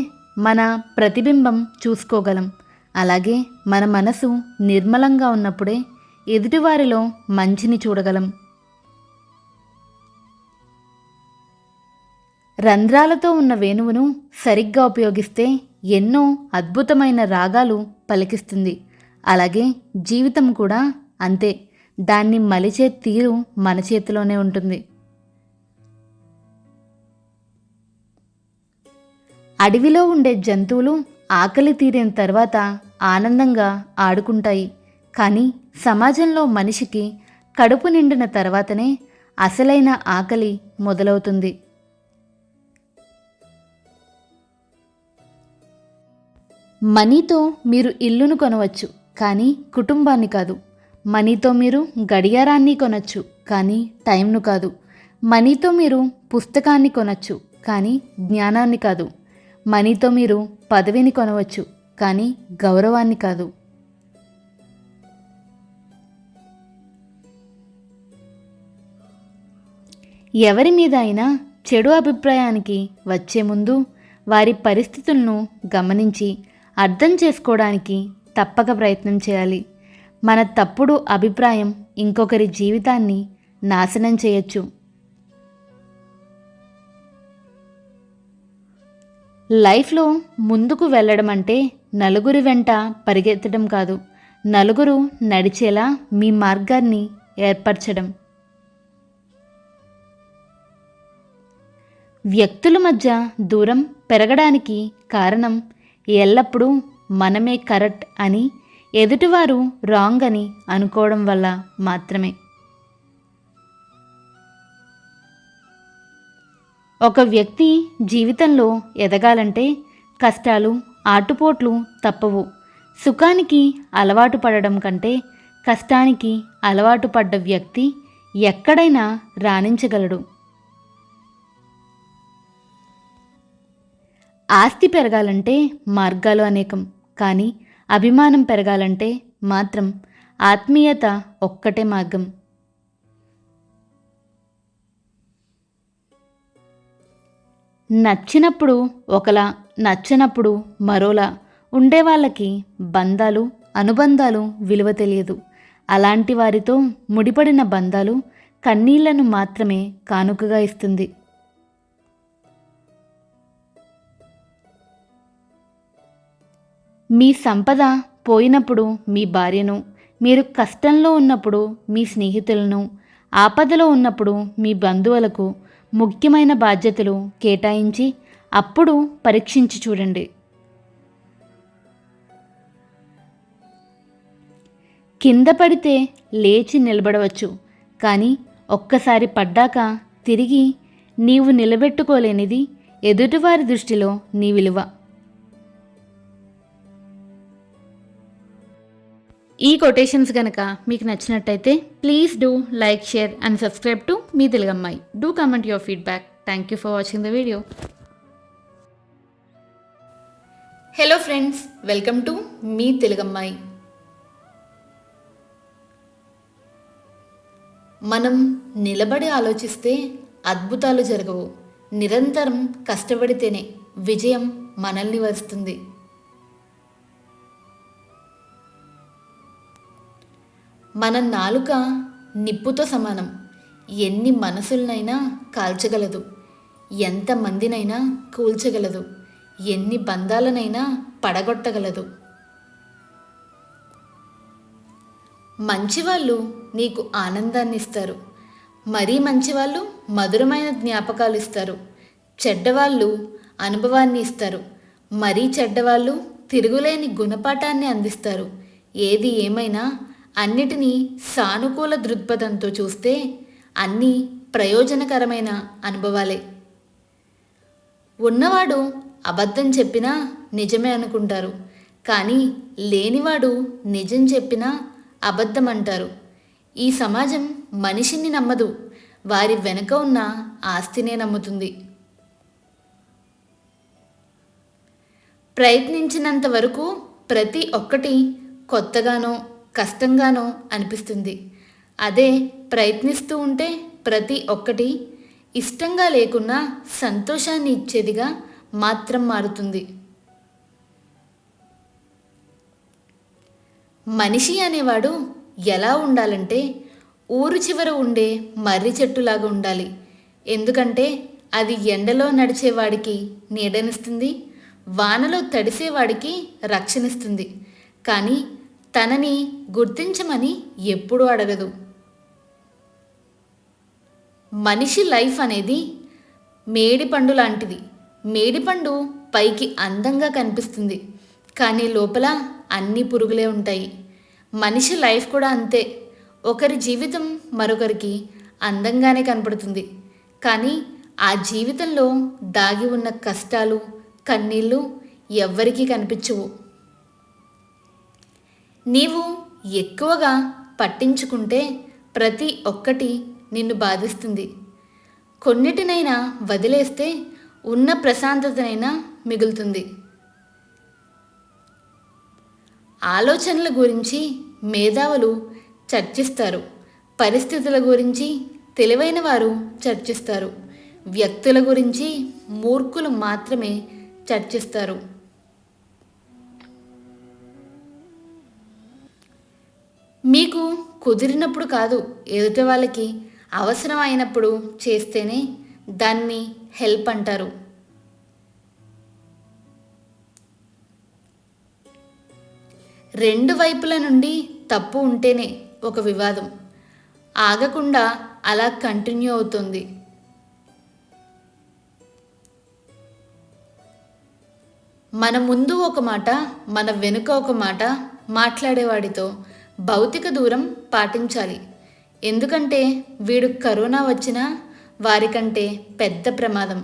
మన ప్రతిబింబం చూసుకోగలం. అలాగే మన మనసు నిర్మలంగా ఉన్నప్పుడే ఎదుటివారిలో మంచిని చూడగలం. రంధ్రాలతో ఉన్న వేణువును సరిగ్గా ఉపయోగిస్తే ఎన్నో అద్భుతమైన రాగాలు పలికిస్తుంది. అలాగే జీవితం కూడా అంతే, దాన్ని మలిచే తీరు మన చేతిలోనే ఉంటుంది. అడవిలో ఉండే జంతువులు ఆకలి తీరిన తర్వాత ఆనందంగా ఆడుకుంటాయి. కానీ సమాజంలో మనిషికి కడుపు నిండిన తర్వాతనే అసలైన ఆకలి మొదలవుతుంది. మనీతో మీరు ఇల్లును కొనవచ్చు, కానీ కుటుంబాన్ని కాదు. మనీతో మీరు గడియారాన్ని కొనవచ్చు, కానీ టైంను కాదు. మనీతో మీరు పుస్తకాన్ని కొనవచ్చు, కానీ జ్ఞానాన్ని కాదు. మనీతో మీరు పదవిని కొనవచ్చు, కానీ గౌరవాన్ని కాదు. ఎవరి మీద అయినా చెడు అభిప్రాయానికి వచ్చే ముందు వారి పరిస్థితులను గమనించి అర్థం చేసుకోవడానికి తప్పక ప్రయత్నం చేయాలి. మన తప్పుడు అభిప్రాయం ఇంకొకరి జీవితాన్ని నాశనం చేయొచ్చు. లైఫ్లో ముందుకు వెళ్ళడం అంటే నలుగురి వెంట పరిగెత్తడం కాదు, నలుగురు నడిచేలా మీ మార్గాన్ని ఏర్పరచడం. వ్యక్తుల మధ్య దూరం పెరగడానికి కారణం ఎల్లప్పుడూ మనమే కరెక్ట్ అని, ఎదుటివారు రాంగ్ అని అనుకోవడం వల్ల మాత్రమే. ఒక వ్యక్తి జీవితంలో ఎదగాలంటే కష్టాలు, ఆటుపోట్లు తప్పవు. సుఖానికి అలవాటు పడడం కంటే కష్టానికి అలవాటు పడ్డ వ్యక్తి ఎక్కడైనా రాణించగలడు. ఆస్తి పెరగాలంటే మార్గాలు అనేకం, కానీ అభిమానం పెరగాలంటే మాత్రం ఆత్మీయత ఒక్కటే మార్గం. నచ్చినప్పుడు ఒకలా, నచ్చనప్పుడు మరోలా ఉండే వాళ్ళకి బంధాలు, అనుబంధాలు విలువ తెలియదు. అలాంటి వారితో ముడిపడిన బంధాలు కన్నీళ్లను మాత్రమే కానుకగా ఇస్తుంది. మీ సంపద పోయినప్పుడు మీ భార్యను, మీరు కష్టంలో ఉన్నప్పుడు మీ స్నేహితులను, ఆపదలో ఉన్నప్పుడు మీ బంధువులకు ముఖ్యమైన బాధ్యతలు కేటాయించి అప్పుడు పరీక్షించి చూడండి. కింద పడితే లేచి నిలబడవచ్చు, కానీ ఒక్కసారి పడ్డాక తిరిగి నీవు నిలబెట్టుకోలేనిది ఎదుటివారి దృష్టిలో నీ విలువ. ఈ కొటేషన్స్ కనుక మీకు నచ్చినట్టయితే please do like, share and subscribe to మీ తెలుగమ్మాయి. Do comment your feedback. Thank you for watching the video. Hello friends, welcome to మీ తెలుగమ్మాయి. మనం నిలబడి ఆలోచిస్తే అద్భుతాలు జరగవు. నిరంతరం కష్టపడితేనే విజయం మనల్ని వస్తుంది. మన నాలుక నిప్పుతో సమానం. ఎన్ని మనసులనైనా కాల్చగలదు, ఎంతమందినైనా కూల్చగలదు, ఎన్ని బంధాలనైనా పడగొట్టగలదు. మంచివాళ్ళు నీకు ఆనందాన్ని ఇస్తారు. మరీ మంచివాళ్ళు మధురమైన జ్ఞాపకాలు ఇస్తారు. చెడ్డవాళ్ళు అనుభవాన్ని ఇస్తారు. మరీ చెడ్డవాళ్ళు తిరుగులేని గుణపాఠాన్ని అందిస్తారు. ఏది ఏమైనా అన్నిటినీ సానుకూల దృక్పథంతో చూస్తే అన్నీ ప్రయోజనకరమైన అనుభవాలే. ఉన్నవాడు అబద్ధం చెప్పినా నిజమే అనుకుంటారు, కానీ లేనివాడు నిజం చెప్పినా అబద్ధం అంటారు. ఈ సమాజం మనిషిని నమ్మదు, వారి వెనుక ఉన్న ఆస్తినే నమ్ముతుంది. ప్రయత్నించినంత వరకు ప్రతి ఒక్కటి కొత్తగానో కష్టంగానో అనిపిస్తుంది. అదే ప్రయత్నిస్తూ ఉంటే ప్రతి ఒక్కటి ఇష్టంగా లేకున్నా సంతోషాన్ని ఇచ్చేదిగా మాత్రం మారుతుంది. మనిషి అనేవాడు ఎలా ఉండాలంటే ఊరు చివర ఉండే మర్రి చెట్టులాగా ఉండాలి. ఎందుకంటే అది ఎండలో నడిచేవాడికి నీడనిస్తుంది, వానలో తడిసేవాడికి రక్షణిస్తుంది. కానీ తనని గుర్తించమని ఎప్పుడూ అడగదు. మనిషి లైఫ్ అనేది మేడిపండు లాంటిది. మేడిపండు పైకి అందంగా కనిపిస్తుంది, కానీ లోపల అన్ని పురుగులే ఉంటాయి. మనిషి లైఫ్ కూడా అంతే. ఒకరి జీవితం మరొకరికి అందంగానే కనపడుతుంది, కానీ ఆ జీవితంలో దాగి ఉన్న కష్టాలు కన్నీళ్ళు ఎవ్వరికీ కనిపించవు. నీవు ఎక్కువగా పట్టించుకుంటే ప్రతి ఒక్కటి నిన్ను బాధిస్తుంది. కొన్నిటినైనా వదిలేస్తే ఉన్న ప్రశాంతతనైనా మిగులుతుంది. ఆలోచనల గురించి మేధావులు చర్చిస్తారు, పరిస్థితుల గురించి తెలివైన వారు చర్చిస్తారు, వ్యక్తుల గురించి మూర్ఖులు మాత్రమే చర్చిస్తారు. మీకు కుదిరినప్పుడు కాదు, ఎదుటి వాళ్ళకి అవసరం అయినప్పుడు చేస్తేనే దాన్ని హెల్ప్ అంటారు. రెండు వైపుల నుండి తప్పు ఉంటేనే ఒక వివాదం ఆగకుండా అలా కంటిన్యూ అవుతుంది. మన ముందు ఒక మాట, మన వెనుక ఒక మాట మాట్లాడేవాడితో భౌతిక దూరం పాటించాలి. ఎందుకంటే వీడు కరోనా వచ్చినా వారికంటే పెద్ద ప్రమాదం.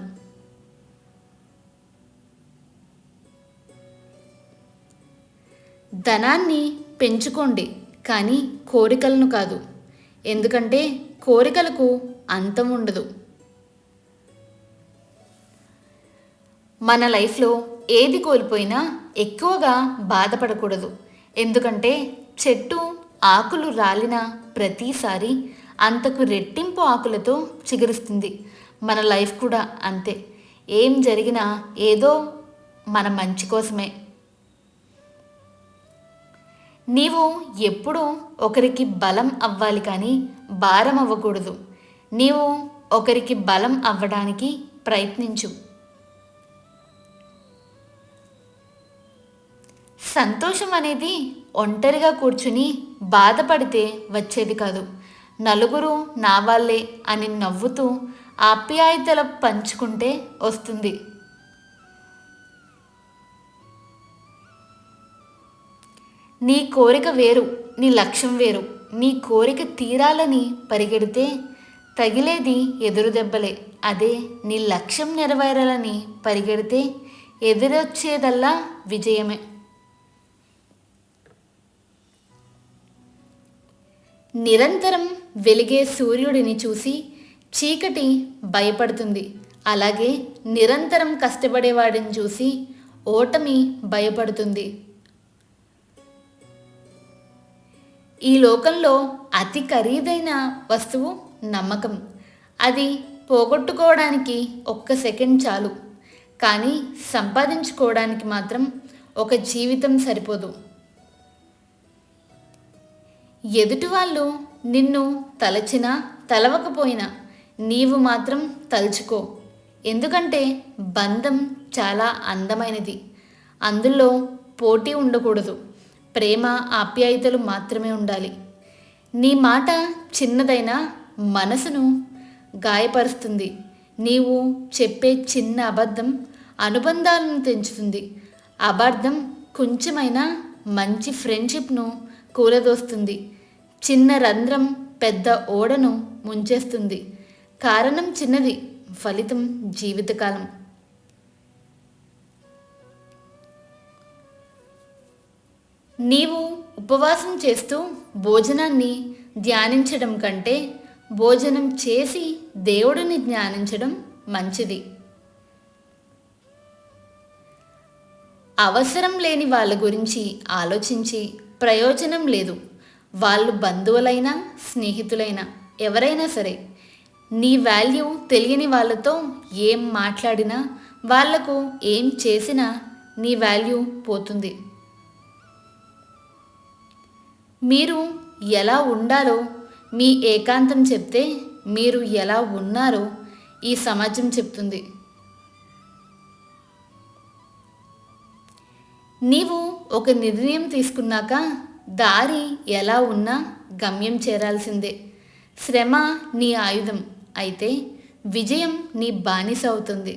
ధనాన్ని పెంచుకోండి, కానీ కోరికలను కాదు. ఎందుకంటే కోరికలకు అంతం ఉండదు. మన లైఫ్లో ఏది కోల్పోయినా ఎక్కువగా బాధపడకూడదు. ఎందుకంటే చెట్టు ఆకులు రాలిన ప్రతిసారి అంతకు రెట్టింపు ఆకులతో చిగురిస్తుంది. మన లైఫ్ కూడా అంతే. ఏం జరిగినా ఏదో మన మంచి కోసమే. నీవు ఎప్పుడూ ఒకరికి బలం అవ్వాలి, కానీ భారం అవ్వకూడదు. నీవు ఒకరికి బలం అవ్వడానికి ప్రయత్నించు. సంతోషం అనేది ఒంటరిగా కూర్చుని బాధపడితే వచ్చేది కాదు. నలుగురు నా వాళ్ళే అని నవ్వుతూ ఆప్యాయతలు పంచుకుంటే వస్తుంది. నీ కోరిక వేరు, నీ లక్ష్యం వేరు. నీ కోరిక తీరాలని పరిగెడితే తగిలేది ఎదురు దెబ్బలే. అదే నీ లక్ష్యం నెరవేరాలని పరిగెడితే ఎదురొచ్చేదల్లా విజయమే. నిరంతరం వెలిగే సూర్యుడిని చూసి చీకటి భయపడుతుంది. అలాగే నిరంతరం కష్టపడేవాడిని చూసి ఓటమి భయపడుతుంది. ఈ లోకంలో అతి ఖరీదైన వస్తువు నమ్మకం. అది పోగొట్టుకోవడానికి ఒక్క సెకండ్ చాలు, కానీ సంపాదించుకోవడానికి మాత్రం ఒక జీవితం సరిపోదు. ఎదుటివాళ్ళు నిన్ను తలచినా తలవకపోయినా నీవు మాత్రం తలుచుకో. ఎందుకంటే బంధం చాలా అందమైనది. అందులో పోటీ ఉండకూడదు. ప్రేమ, ఆప్యాయతలు మాత్రమే ఉండాలి. నీ మాట చిన్నదైనా మనసును గాయపరుస్తుంది. నీవు చెప్పే చిన్న అబద్ధం అనుబంధాలను తెంచుతుంది. అబద్ధం కొంచెమైనా మంచి ఫ్రెండ్షిప్ను కూలదోస్తుంది. చిన్న రంధ్రం పెద్ద ఓడను ముంచేస్తుంది. కారణం చిన్నది, ఫలితం జీవితకాలం. నీవు ఉపవాసం చేస్తూ భోజనాన్ని ధ్యానించడం కంటే భోజనం చేసి దేవుడిని ధ్యానించడం మంచిది. అవసరం లేని వాళ్ళ గురించి ఆలోచించి ప్రయోజనం లేదు. వాళ్ళు బంధువులైనా స్నేహితులైనా ఎవరైనా సరే. నీ వాల్యూ తెలియని వాళ్ళతో ఏం మాట్లాడినా, వాళ్లకు ఏం చేసినా నీ వాల్యూ పోతుంది. మీరు ఎలా ఉండాలో మీ ఏకాంతం చెప్తే మీరు ఎలా ఉన్నారో ఈ సమాజం చెప్తుంది. నీవు ఒక నిర్ణయం తీసుకున్నాక దారి ఎలా ఉన్నా గమ్యం చేరాల్సిందే. శ్రమ నీ ఆయుధం అయితే విజయం నీ బానిస అవుతుంది.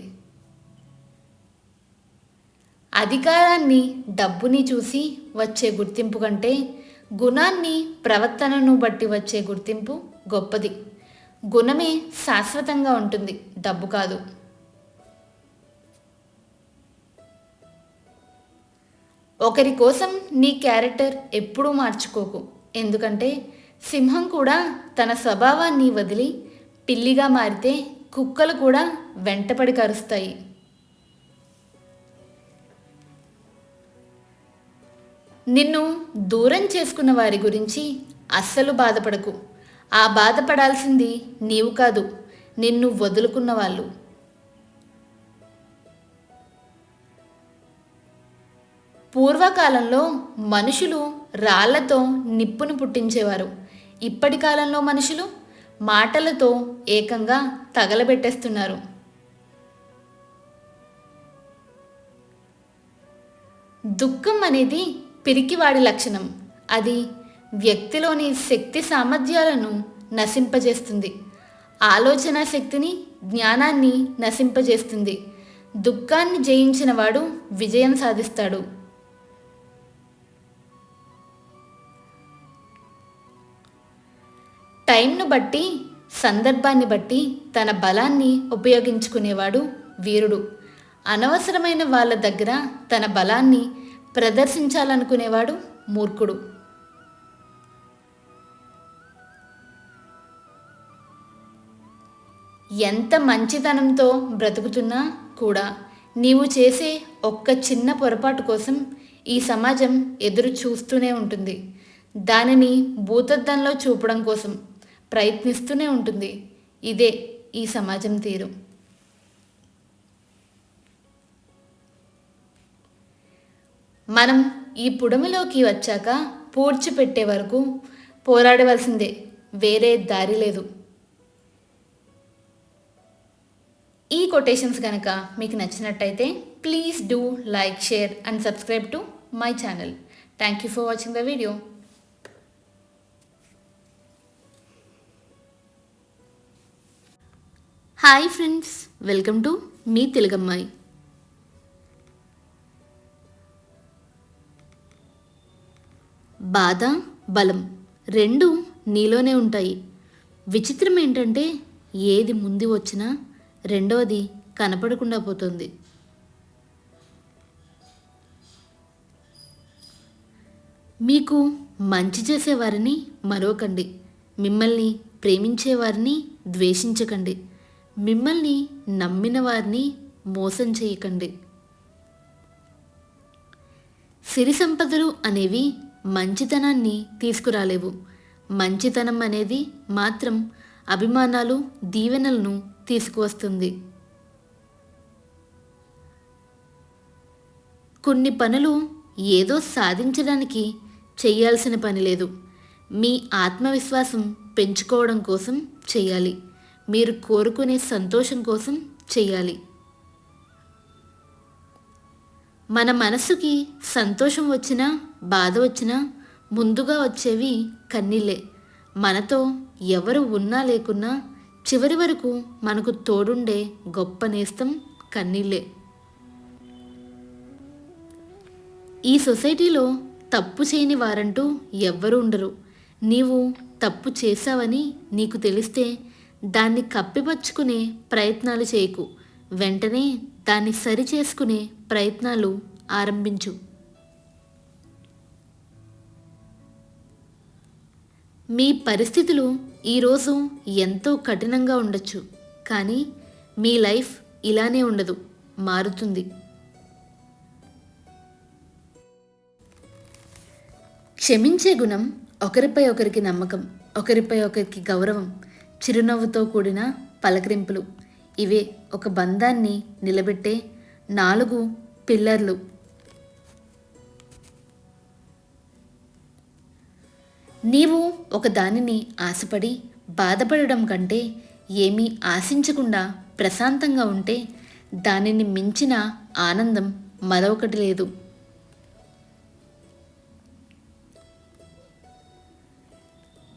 అధికారాన్ని, డబ్బుని చూసి వచ్చే గుర్తింపు కంటే గుణాన్ని, ప్రవర్తనను బట్టి వచ్చే గుర్తింపు గొప్పది. గుణమే శాశ్వతంగా ఉంటుంది, డబ్బు కాదు. ఒకరి కోసం నీ క్యారెక్టర్ ఎప్పుడూ మార్చుకోకు. ఎందుకంటే సింహం కూడా తన స్వభావాన్ని వదిలి పిల్లిగా మారితే కుక్కలు కూడా వెంటపడి కరుస్తాయి. నిన్ను దూరం చేసుకున్న వారి గురించి అస్సలు బాధపడకు. ఆ బాధపడాల్సింది నీవు కాదు, నిన్ను వదులుకున్న వాళ్ళు. పూర్వకాలంలో మనుషులు రాళ్లతో నిప్పును పుట్టించేవారు. ఇప్పటి కాలంలో మనుషులు మాటలతో ఏకంగా తగలబెట్టేస్తున్నారు. దుఃఖం అనేది పిరికివాడి లక్షణం. అది వ్యక్తిలోని శక్తి సామర్థ్యాలను నశింపజేస్తుంది. ఆలోచన శక్తిని, జ్ఞానాన్ని నశింపజేస్తుంది. దుఃఖాన్ని జయించిన వాడు విజయం సాధిస్తాడు. టైంను బట్టి, సందర్భాన్ని బట్టి తన బలాన్ని ఉపయోగించుకునేవాడు వీరుడు. అనవసరమైన వాళ్ళ దగ్గర తన బలాన్ని ప్రదర్శించాలనుకునేవాడు మూర్ఖుడు. ఎంత మంచితనంతో బ్రతుకుతున్నా కూడా నీవు చేసే ఒక్క చిన్న పొరపాటు కోసం ఈ సమాజం ఎదురు చూస్తూనే ఉంటుంది. దానిని భూతద్దంలో చూపడం కోసం ప్రయత్నిస్తూనే ఉంటుంది. ఇదే ఈ సమాజం తీరు. మనం ఈ పుడమిలోకి వచ్చాక పూడ్చిపెట్టే వరకు పోరాడవలసిందే, వేరే దారి లేదు. ఈ కొటేషన్స్ కనుక మీకు నచ్చినట్టయితే please do like, share and subscribe to my channel. Thank you for watching the video. Hi friends, welcome to మీ తెలుగమ్మాయి. బాధ, బలం రెండు నీలోనే ఉంటాయి. విచిత్రం ఏంటంటే ఏది ముందు వచ్చినా రెండవది కనపడకుండా పోతుంది. మీకు మంచి చేసేవారిని మరవకండి. మిమ్మల్ని ప్రేమించేవారిని ద్వేషించకండి. మిమ్మల్ని నమ్మిన వారిని మోసం చేయకండి. సిరి సంపదలు అనేవి మంచితనాన్ని తీసుకురాలేవు. మంచితనం అనేది మాత్రం అభిమానాలు, దీవెనలను తీసుకువస్తుంది. కొన్ని పనులు ఏదో సాధించడానికి చేయాల్సిన పని లేదు. మీ ఆత్మవిశ్వాసం పెంచుకోవడం కోసం చేయాలి. మీరు కోరుకునే సంతోషం కోసం చెయ్యాలి. మన మనసుకి సంతోషం వచ్చినా బాధ వచ్చినా ముందుగా వచ్చేవి కన్నీళ్ళే. మనతో ఎవరు ఉన్నా లేకున్నా చివరి వరకు మనకు తోడుండే గొప్ప నేస్తం కన్నీళ్ళే. ఈ సొసైటీలో తప్పు చేయని వారంటూ ఎవ్వరూ ఉండరు. నీవు తప్పు చేశావని నీకు తెలిస్తే దాన్ని కప్పిపుచ్చుకునే ప్రయత్నాలు చేయకు. వెంటనే దాన్ని సరిచేసుకునే ప్రయత్నాలు ఆరంభించు. మీ పరిస్థితులు ఈరోజు ఎంతో కఠినంగా ఉండొచ్చు, కానీ మీ లైఫ్ ఇలానే ఉండదు, మారుతుంది. క్షమించే గుణం, ఒకరిపై ఒకరికి నమ్మకం, ఒకరిపై ఒకరికి గౌరవం, చిరునవ్వుతో కూడిన పలకరింపులు, ఇవే ఒక బంధాన్ని నిలబెట్టే 4 పిల్లర్లు. నీవు ఒక దానిని ఆశపడి బాధపడడం కంటే ఏమీ ఆశించకుండా ప్రశాంతంగా ఉంటే దానిని మించిన ఆనందం మరొకటి లేదు.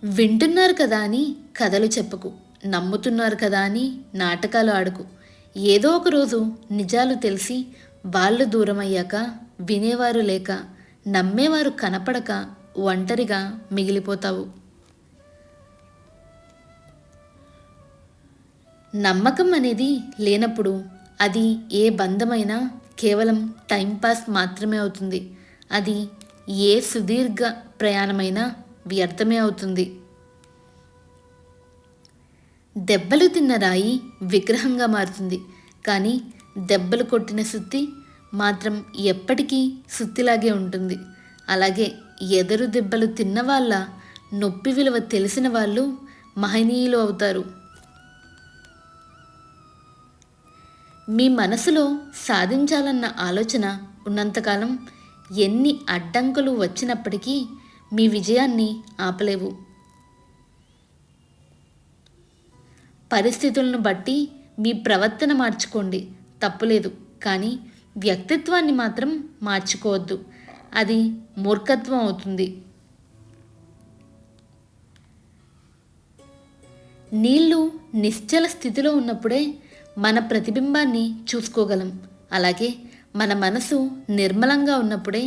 వింటున్నారు కదా అని కథలు చెప్పకు, నమ్ముతున్నారు కదా అని నాటకాలు ఆడుకు. ఏదో ఒక రోజు నిజాలు తెలిసి వాళ్ళు దూరం అయ్యాక, వినేవారు లేక, నమ్మేవారు కనపడక ఒంటరిగా మిగిలిపోతావు. నమ్మకం అనేది లేనప్పుడు అది ఏ బంధమైనా కేవలం టైంపాస్ మాత్రమే అవుతుంది. అది ఏ సుదీర్ఘ ప్రయాణమైనా వ్యర్థమే అవుతుంది. దెబ్బలు తిన్న రాయి విగ్రహంగా మారుతుంది, కానీ దెబ్బలు కొట్టిన సుత్తి మాత్రం ఎప్పటికీ సుత్తిలాగే ఉంటుంది. అలాగే ఎదురు దెబ్బలు తిన్న వాళ్ళ నొప్పి విలువ తెలిసిన వాళ్ళు మహనీయులు అవుతారు. మీ మనసులో సాధించాలన్న ఆలోచన ఉన్నంతకాలం ఎన్ని అడ్డంకులు వచ్చినప్పటికీ మీ విజయాన్ని ఆపలేవు. పరిస్థితులను బట్టి మీ ప్రవర్తన మార్చుకోండి, తప్పులేదు, కానీ వ్యక్తిత్వాన్ని మాత్రం మార్చుకోవద్దు, అది మూర్ఖత్వం అవుతుంది. నీళ్లు నిశ్చల స్థితిలో ఉన్నప్పుడే మన ప్రతిబింబాన్ని చూసుకోగలం. అలాగే మన మనసు నిర్మలంగా ఉన్నప్పుడే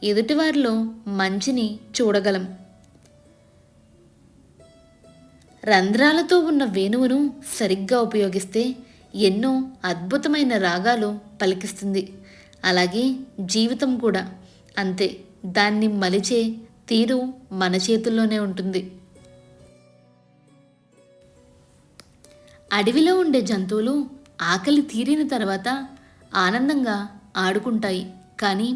ఎదుటివారిలో మంచిని చూడగలం. రంధ్రాలతో ఉన్న వేణువును సరిగ్గా ఉపయోగిస్తే ఎన్నో అద్భుతమైన రాగాలు పలికిస్తుంది. అలాగే జీవితం కూడా అంతే, దాన్ని మలిచే తీరు మన చేతుల్లోనే ఉంటుంది. అడవిలో ఉండే జంతువులు ఆకలి తీరిన తర్వాత ఆనందంగా ఆడుకుంటాయి, కానీ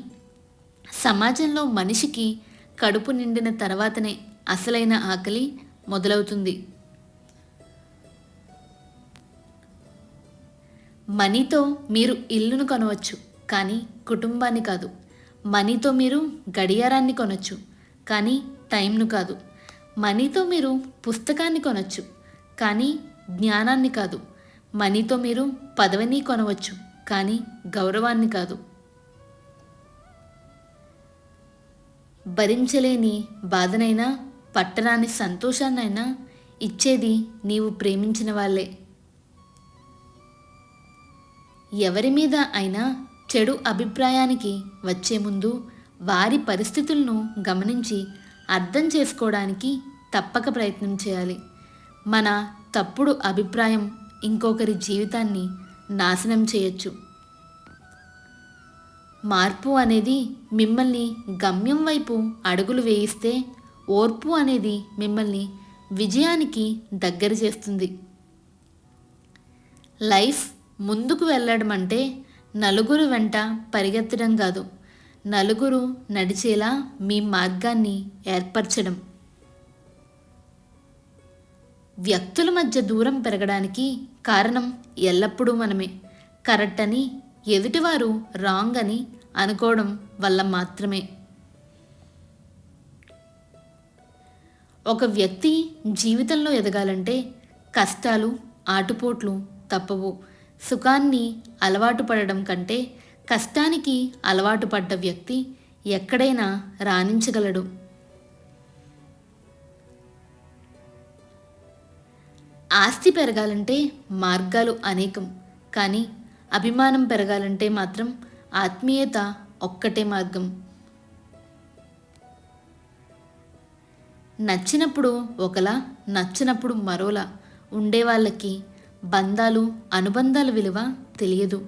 సమాజంలో మనిషికి కడుపు నిండిన తర్వాతనే అసలైన ఆకలి మొదలవుతుంది. మనీతో మీరు ఇల్లును కొనవచ్చు, కానీ కుటుంబాన్ని కాదు. మనీతో మీరు గడియారాన్ని కొనవచ్చు, కానీ టైంను కాదు. మనీతో మీరు పుస్తకాన్ని కొనవచ్చు, కానీ జ్ఞానాన్ని కాదు. మనీతో మీరు పదవిని కొనవచ్చు, కానీ గౌరవాన్ని కాదు. భరించలేని బాధనైనా, పట్టరాని సంతోషాన్నైనా ఇచ్చేది నీవు ప్రేమించిన వాళ్ళే. ఎవరి మీద అయినా చెడు అభిప్రాయానికి వచ్చే ముందు వారి పరిస్థితులను గమనించి అర్థం చేసుకోవడానికి తప్పక ప్రయత్నం చేయాలి. మన తప్పుడు అభిప్రాయం ఇంకొకరి జీవితాన్ని నాశనం చేయొచ్చు. మార్పు అనేది మిమ్మల్ని గమ్యం వైపు అడుగులు వేయిస్తే, ఓర్పు అనేది మిమ్మల్ని విజయానికి దగ్గర చేస్తుంది. లైఫ్ ముందుకు వెళ్ళడం అంటే నలుగురు వెంట పరిగెత్తడం కాదు, నలుగురు నడిచేలా మీ మార్గాన్ని ఏర్పరచడం. వ్యక్తుల మధ్య దూరం పెరగడానికి కారణం ఎల్లప్పుడూ మనమే. కరెక్ట్ అని ఎదుటివారు రాంగ్ అని అనుకోవడం వల్ల మాత్రమే. ఒక వ్యక్తి జీవితంలో ఎదగాలంటే కష్టాలు, ఆటుపోట్లు తప్పవు. సుఖాన్ని అలవాటు పడడం కంటే కష్టానికి అలవాటు పడ్డ వ్యక్తి ఎక్కడైనా రాణించగలడు. ఆస్తి పెరగాలంటే మార్గాలు అనేకం, కానీ అభిమానం పెరగాలంటే మాత్రం ఆత్మీయత ఒక్కటే మార్గం. నచ్చినప్పుడు ఒకలా, నచ్చినప్పుడు మరోలా ఉండేవాళ్ళకి బంధాలు, అనుబంధాల విలువ తెలియదు.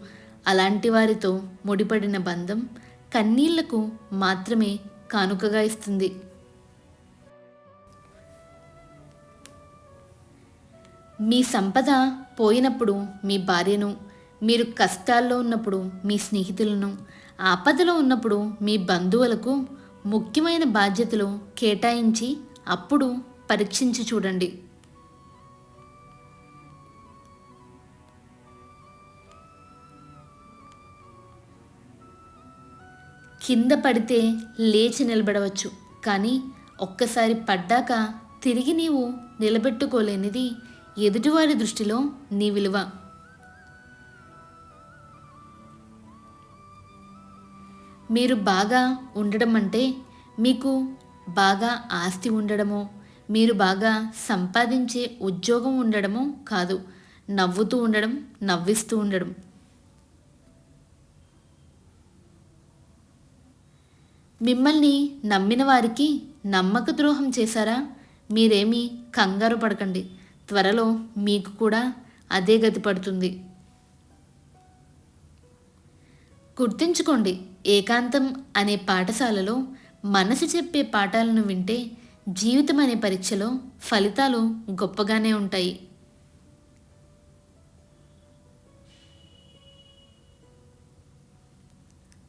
అలాంటి వారితో ముడిపడిన బంధం కన్నీళ్లకు మాత్రమే కానుకగా ఇస్తుంది. మీ సంపద పోయినప్పుడు మీ భార్యను, మీరు కష్టాల్లో ఉన్నప్పుడు మీ స్నేహితులను, ఆపదలో ఉన్నప్పుడు మీ బంధువులకు ముఖ్యమైన బాధ్యతలు కేటాయించి అప్పుడు పరీక్షించి చూడండి. కింద పడితే లేచి నిలబడవచ్చు, కానీ ఒక్కసారి పడ్డాక తిరిగి నీవు నిలబెట్టుకోలేనిది ఎదుటివారి దృష్టిలో నీ విలువ. మీరు బాగా ఉండడం అంటే మీకు బాగా ఆస్తి ఉండడమో, మీరు బాగా సంపాదించే ఉద్యోగం ఉండడమో కాదు, నవ్వుతూ ఉండడం, నవ్విస్తూ ఉండడం. మిమ్మల్ని నమ్మిన వారికి నమ్మక ద్రోహం చేశారా? మీరేమీ కంగారు పడకండి, త్వరలో మీకు కూడా అదే గతి పడుతుంది. గుర్తుంచుకోండి, ఏకాంతం అనే పాఠశాలలో మనసు చెప్పే పాఠాలను వింటే జీవితం అనే పరీక్షలో ఫలితాలు గొప్పగానే ఉంటాయి.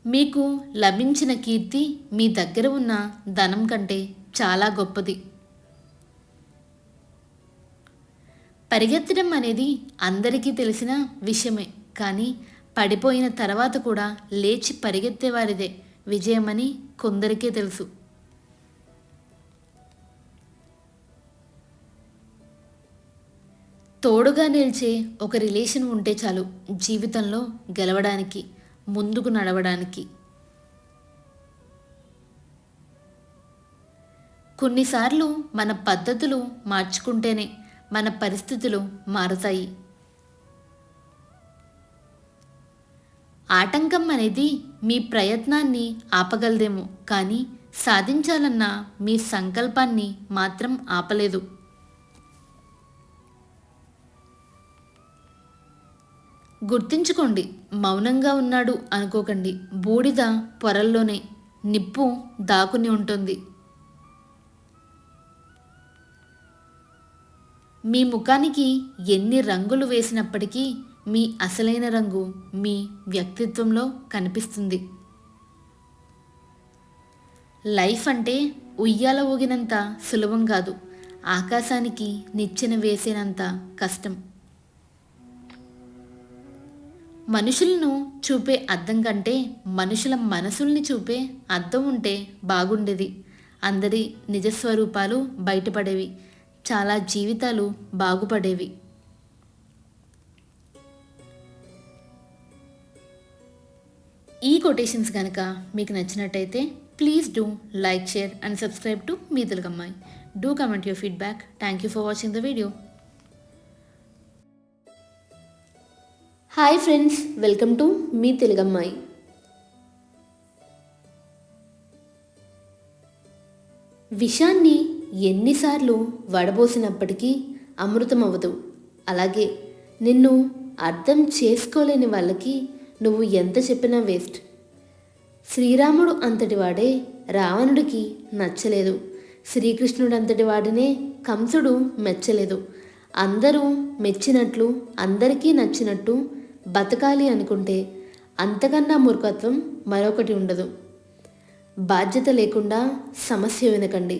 మీకు లభించిన కీర్తి మీ దగ్గర ఉన్న ధనం కంటే చాలా గొప్పది. పరిగెత్తడం అనేది అందరికీ తెలిసిన విషయమే, కానీ పడిపోయిన తర్వాత కూడా లేచి పరిగెత్తేవారిదే విజయమని కొందరికే తెలుసు. తోడుగా నిలిచే ఒక రిలేషన్ ఉంటే చాలు జీవితంలో గెలవడానికి, ముందుకు నడవడానికి. కొన్నిసార్లు మన పద్ధతులు మార్చుకుంటేనే మన పరిస్థితులు మారుతాయి. ఆటంకం అనేది మీ ప్రయత్నాన్ని ఆపగలదేమో, కానీ సాధించాలన్న మీ సంకల్పాన్ని మాత్రం ఆపలేదు. గుర్తుంచుకోండి, మౌనంగా ఉన్నాడు అనుకోకండి, బూడిద పొరల్లోనే నిప్పు దాక్కుని ఉంటుంది. మీ ముఖానికి ఎన్ని రంగులు వేసినప్పటికీ మీ అసలైన రంగు మీ వ్యక్తిత్వంలో కనిపిస్తుంది. లైఫ్ అంటే ఉయ్యాల ఊగినంత సులభం కాదు, ఆకాశానికి నిచ్చెన వేసేనంత కష్టం. మనుషులను చూపే అద్దం కంటే మనుషుల మనసుల్ని చూపే అద్దం ఉంటే బాగుండేది. అందరి నిజస్వరూపాలు బయటపడేవి, చాలా జీవితాలు బాగుపడేవి. ఈ కొటేషన్స్ కనుక మీకు నచ్చినట్టయితే please do like, share and subscribe to మీ తెలుగమ్మాయి. Do comment your feedback. Thank you for watching the video. Hi friends, welcome to మీ తెలుగమ్మాయి. విషాన్ని ఎన్నిసార్లు వడబోసినప్పటికీ అమృతం అవ్వదు. అలాగే నిన్ను అర్థం చేసుకోలేని వాళ్ళకి నువ్వు ఎంత చెప్పినా వేస్ట్. శ్రీరాముడు అంతటి వాడే రావణుడికి నచ్చలేదు, శ్రీకృష్ణుడు అంతటి వాడినే కంసుడు మెచ్చలేదు. అందరూ మెచ్చినట్లు, అందరికీ నచ్చినట్టు బతకాలి అనుకుంటే అంతకన్నా మూర్ఖత్వం మరొకటి ఉండదు. బాధ్యత లేకుండా సమస్య వినకండి,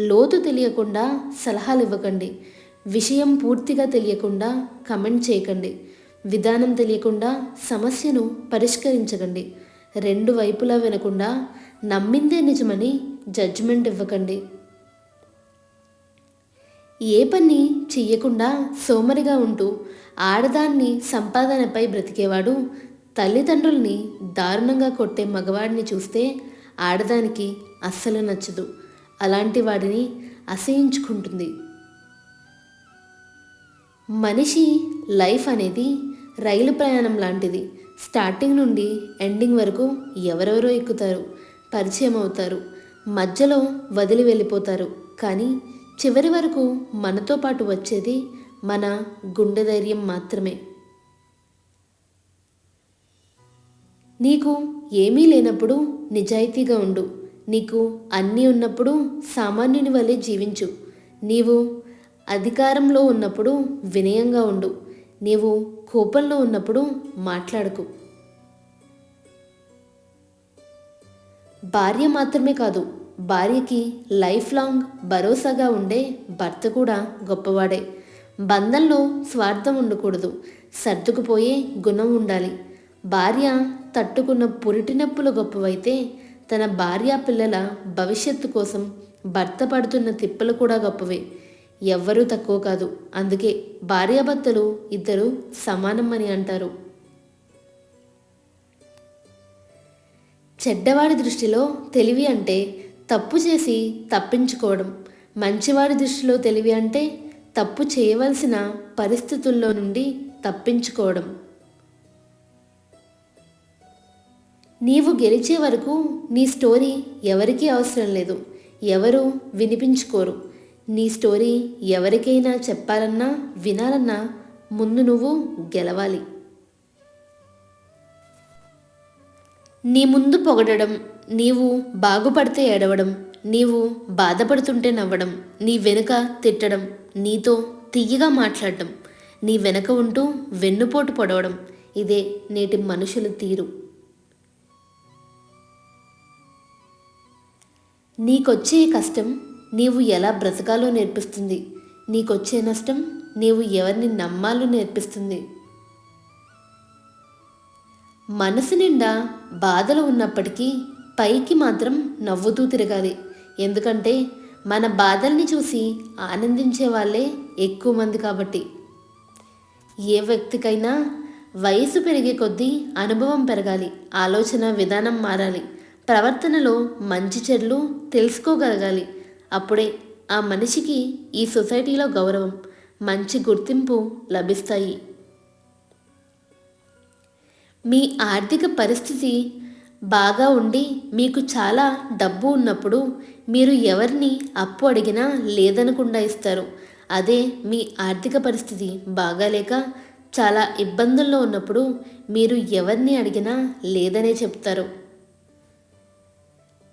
లోతు తెలియకుండా సలహాలు ఇవ్వకండి, విషయం పూర్తిగా తెలియకుండా కమెంట్ చేయకండి, విధానం తెలియకుండా సమస్యను పరిష్కరించకండి, రెండు వైపులా వినకుండా నమ్మిందే నిజమని జడ్జిమెంట్ ఇవ్వకండి. ఏ పని చెయ్యకుండా సోమరిగా ఉంటూ ఆడదాన్ని సంపాదనపై బ్రతికేవాడు తల్లిదండ్రుల్ని దారుణంగా కొట్టే మగవాడిని చూస్తే ఆడదానికి అస్సలు నచ్చదు. అలాంటి వాడిని అసహించుకుంటుంది. మనిషి లైఫ్ అనేది రైలు ప్రయాణం లాంటిది. స్టార్టింగ్ నుండి ఎండింగ్ వరకు ఎవరెవరో ఎక్కుతారు, పరిచయం అవుతారు, మధ్యలో వదిలి వెళ్ళిపోతారు. కానీ చివరి వరకు మనతో పాటు వచ్చేది మన గుండె ధైర్యం మాత్రమే. నీకు ఏమీ లేనప్పుడు నిజాయితీగా ఉండు. నీకు అన్నీ ఉన్నప్పుడు సామాన్యుని వలె జీవించు. నీవు అధికారంలో ఉన్నప్పుడు వినయంగా ఉండు. నీవు కోపంలో ఉన్నప్పుడు మాట్లాడకు. భార్య మాత్రమే కాదు, భార్యకి లైఫ్ లాంగ్ భరోసాగా ఉండే భర్త కూడా గొప్పవాడే. బంధంలో స్వార్థం ఉండకూడదు, సర్దుకుపోయే గుణం ఉండాలి. భార్య తట్టుకున్న పురిటి నొప్పులు గొప్పవైతే తన భార్య పిల్లల భవిష్యత్తు కోసం భర్త పడుతున్న తిప్పలు కూడా గొప్పవే. ఎవ్వరూ తక్కువ కాదు. అందుకే భార్యాభర్తలు ఇద్దరు సమానం అని అంటారు. చెడ్డవాడి దృష్టిలో తెలివి అంటే తప్పు చేసి తప్పించుకోవడం. మంచివాడి దృష్టిలో తెలివి అంటే తప్పు చేయవలసిన పరిస్థితుల్లో నుండి తప్పించుకోవడం. నీవు గెలిచే వరకు నీ స్టోరీ ఎవరికీ అవసరం లేదు. ఎవరు వినిపించుకోరు. నీ స్టోరీ ఎవరికైనా చెప్పాలన్నా వినాలన్నా ముందు నువ్వు గెలవాలి. నీ ముందు పొగడడం, నీవు బాగుపడితే ఏడవడం, నీవు బాధపడుతుంటే నవ్వడం, నీ వెనుక తిట్టడం, నీతో తియ్యగా మాట్లాడడం, నీ వెనక ఉంటూ వెన్నుపోటు పొడవడం, ఇదే నేటి మనుషుల తీరు. నీకొచ్చే కష్టం నీవు ఎలా బ్రతకాలో నేర్పిస్తుంది. నీకొచ్చే నష్టం నీవు ఎవరిని నమ్మాలో నేర్పిస్తుంది. మనసు నిండా బాధలు ఉన్నప్పటికీ పైకి మాత్రం నవ్వుతూ తిరగాలి. ఎందుకంటే మన బాధల్ని చూసి ఆనందించే వాళ్ళే ఎక్కువ మంది కాబట్టి. ఏ వ్యక్తికైనా వయసు పెరిగే కొద్దీ అనుభవం పెరగాలి, ఆలోచన విధానం మారాలి, ప్రవర్తనలో మంచి చెడులు తెలుసుకోగలగాలి. అప్పుడే ఆ మనిషికి ఈ సొసైటీలో గౌరవం, మంచి గుర్తింపు లభిస్తాయి. మీ ఆర్థిక పరిస్థితి బాగా ఉండి మీకు చాలా డబ్బు ఉన్నప్పుడు మీరు ఎవరిని అప్పు అడిగినా లేదనకుండా ఇస్తారు. అదే మీ ఆర్థిక పరిస్థితి బాగాలేక చాలా ఇబ్బందుల్లో ఉన్నప్పుడు మీరు ఎవరిని అడిగినా లేదనే చెప్తారు.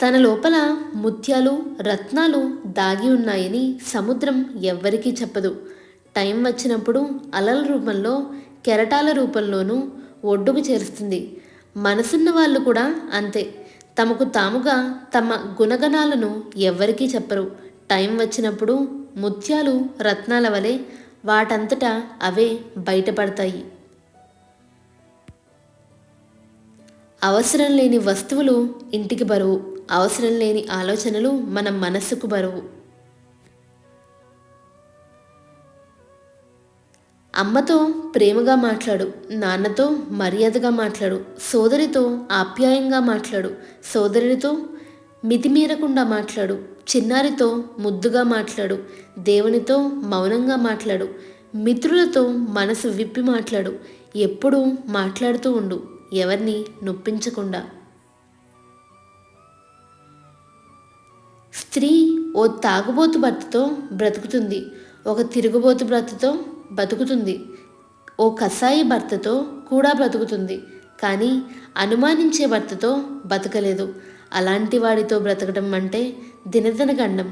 తన లోపల ముత్యాలు, రత్నాలు దాగి ఉన్నాయని సముద్రం ఎవ్వరికీ చెప్పదు. టైం వచ్చినప్పుడు అలల రూపంలో, కెరటాల రూపంలోనూ ఒడ్డుకు చేరుస్తుంది. మనసున్న వాళ్ళు కూడా అంతే. తమకు తాముగా తమ గుణగణాలను ఎవ్వరికీ చెప్పరు. టైం వచ్చినప్పుడు ముత్యాలు రత్నాల వలె వాటంతటా అవే బయటపడతాయి. అవసరం లేని వస్తువులు ఇంటికి బరువు, అవసరం లేని ఆలోచనలు మన మనస్సుకు బరువు. అమ్మతో ప్రేమగా మాట్లాడు, నాన్నతో మర్యాదగా మాట్లాడు, సోదరితో ఆప్యాయంగా మాట్లాడు, సోదరుడితో మితిమీరకుండా మాట్లాడు, చిన్నారితో ముద్దుగా మాట్లాడు, దేవునితో మౌనంగా మాట్లాడు, మిత్రులతో మనసు విప్పి మాట్లాడు. ఎప్పుడూ మాట్లాడుతూ ఉండు, ఎవరిని నొప్పించకుండా. స్త్రీ ఓ తాగుబోతు భర్తతో బ్రతుకుతుంది, ఒక తిరుగుబోతు భర్తతో బతుకుతుంది, ఓ కసాయి భర్తతో కూడా బ్రతుకుతుంది. కానీ అనుమానించే భర్తతో బతకలేదు. అలాంటి వాడితో బ్రతకడం అంటే దినదినగండం.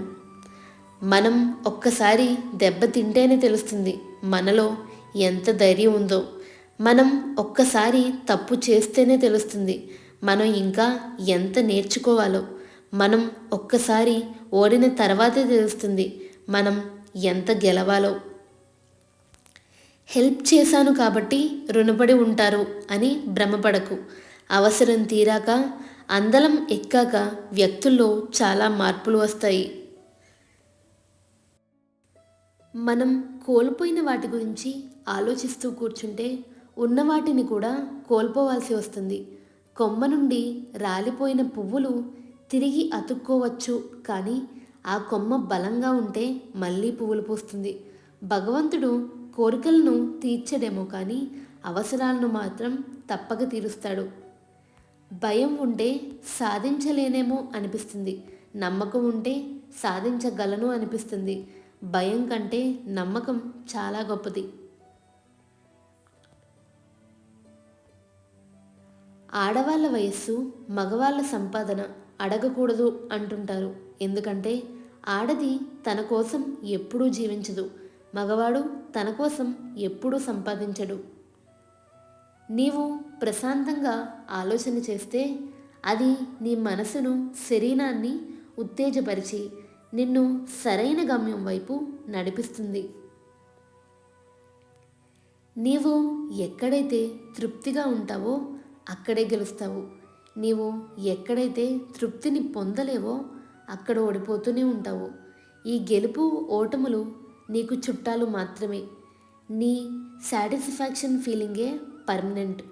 మనం ఒక్కసారి దెబ్బ తింటేనే తెలుస్తుంది మనలో ఎంత ధైర్యం ఉందో. మనం ఒక్కసారి తప్పు చేస్తేనే తెలుస్తుంది మనం ఇంకా ఎంత నేర్చుకోవాలో. మనం ఒక్కసారి ఓడిన తర్వాతే తెలుస్తుంది మనం ఎంత గెలవాలో. హెల్ప్ చేశాను కాబట్టి రుణపడి ఉంటారు అని భ్రమపడకు. అవసరం తీరాక, అందలం ఎక్కాక వ్యక్తుల్లో చాలా మార్పులు వస్తాయి. మనం కోల్పోయిన వాటి గురించి ఆలోచిస్తూ కూర్చుంటే ఉన్న వాటిని కూడా కోల్పోవాల్సి వస్తుంది. కొమ్మ నుండి రాలిపోయిన పువ్వులు తిరిగి అతుక్కోవచ్చు, కానీ ఆ కొమ్మ బలంగా ఉంటే మళ్ళీ పువ్వులు పూస్తుంది. భగవంతుడు కోరికలను తీర్చడేమో కానీ అవసరాలను మాత్రం తప్పక తీరుస్తాడు. భయం ఉంటే సాధించలేనేమో అనిపిస్తుంది, నమ్మకం ఉంటే సాధించగలను అనిపిస్తుంది. భయం కంటే నమ్మకం చాలా గొప్పది. ఆడవాళ్ళ వయస్సు మగవాళ్ళ సంపాదన అడగకూడదు అంటుంటారు. ఎందుకంటే ఆడది తన కోసం ఎప్పుడూ జీవించదు, మగవాడు తన కోసం ఎప్పుడూ సంపాదించడు. నీవు ప్రశాంతంగా ఆలోచన చేస్తే అది నీ మనసును, శరీరాన్ని ఉత్తేజపరిచి నిన్ను సరైన గమ్యం వైపు నడిపిస్తుంది. నీవు ఎక్కడైతే తృప్తిగా ఉంటావో అక్కడే గెలుస్తావు. నీవు ఎక్కడైతే తృప్తిని పొందలేవో అక్కడ ఓడిపోతూనే ఉంటావు. ఈ గెలుపు ఓటములు నీకు చుట్టాలు మాత్రమే. నీ సాటిస్ఫాక్షన్ ఫీలింగే పర్మనెంట్.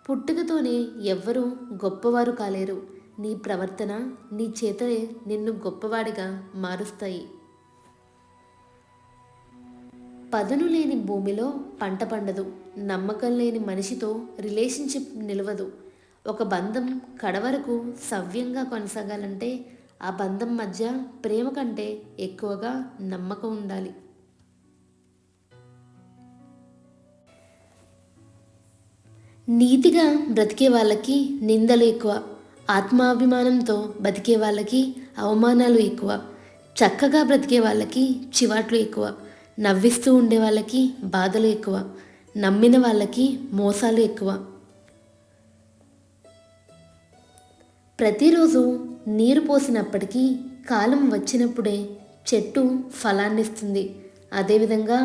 పుట్టుకతోనే ఎవ్వరూ గొప్పవారు కాలేరు. నీ ప్రవర్తన, నీ చేతలే నిన్ను గొప్పవాడిగా మారుస్తాయి. పదును లేని భూమిలో పంట పండదు. నమ్మకం లేని మనిషితో రిలేషన్షిప్ నిలవదు. ఒక బంధం కడవరకు సవ్యంగా కొనసాగాలంటే ఆ బంధం మధ్య ప్రేమ కంటే ఎక్కువగా నమ్మకం ఉండాలి. నీతిగా బ్రతికే వాళ్ళకి నిందలు ఎక్కువ, ఆత్మాభిమానంతో బతికే వాళ్ళకి అవమానాలు ఎక్కువ, చక్కగా బ్రతికే వాళ్ళకి చివాట్లు ఎక్కువ, నవ్విస్తూ ఉండే వాళ్ళకి బాధలు ఎక్కువ, నమ్మిన వాళ్ళకి మోసాలు ఎక్కువ. ప్రతిరోజు నీరు పోసినప్పటికీ కాలం వచ్చినప్పుడే చెట్టు ఫలాన్నిస్తుంది. అదేవిధంగా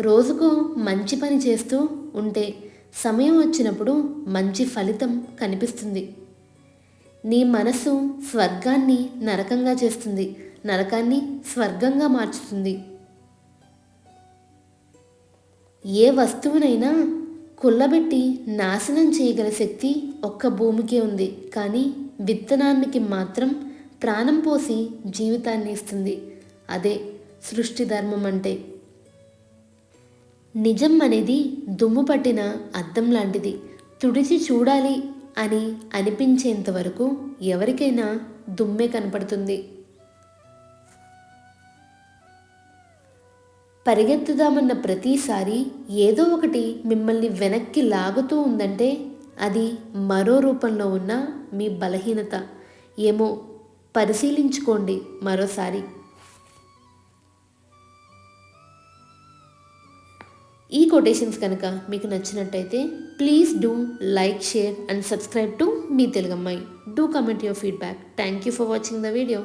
రోజుకు మంచి పని చేస్తూ ఉంటే సమయం వచ్చినప్పుడు మంచి ఫలితం కనిపిస్తుంది. నీ మనసు స్వర్గాన్ని నరకంగా చేస్తుంది, నరకాన్ని స్వర్గంగా మార్చుతుంది. ఏ వస్తువునైనా కుళ్ళబెట్టి నాశనం చేయగల శక్తి ఒక్క భూమికే ఉంది, కానీ విత్తనానికి మాత్రం ప్రాణం పోసి జీవితాన్ని ఇస్తుంది. అదే సృష్టి ధర్మం అంటే. నిజం అనేది దుమ్ము పట్టిన అద్దం లాంటిది. తుడిచి చూడాలి అని అనిపించేంత వరకు ఎవరికైనా దుమ్మే కనపడుతుంది. పరిగెత్తుదామన్న ప్రతిసారి ఏదో ఒకటి మిమ్మల్ని వెనక్కి లాగుతూ ఉందంటే అది మరో రూపంలో ఉన్న మీ బలహీనత ఏమో పరిశీలించుకోండి మరోసారి. ఈ కొటేషన్స్ కనుక మీకు నచ్చినట్టయితే please do like, share and subscribe to మీ తెలుగమ్మాయి. Do comment your feedback. Thank you for watching the video.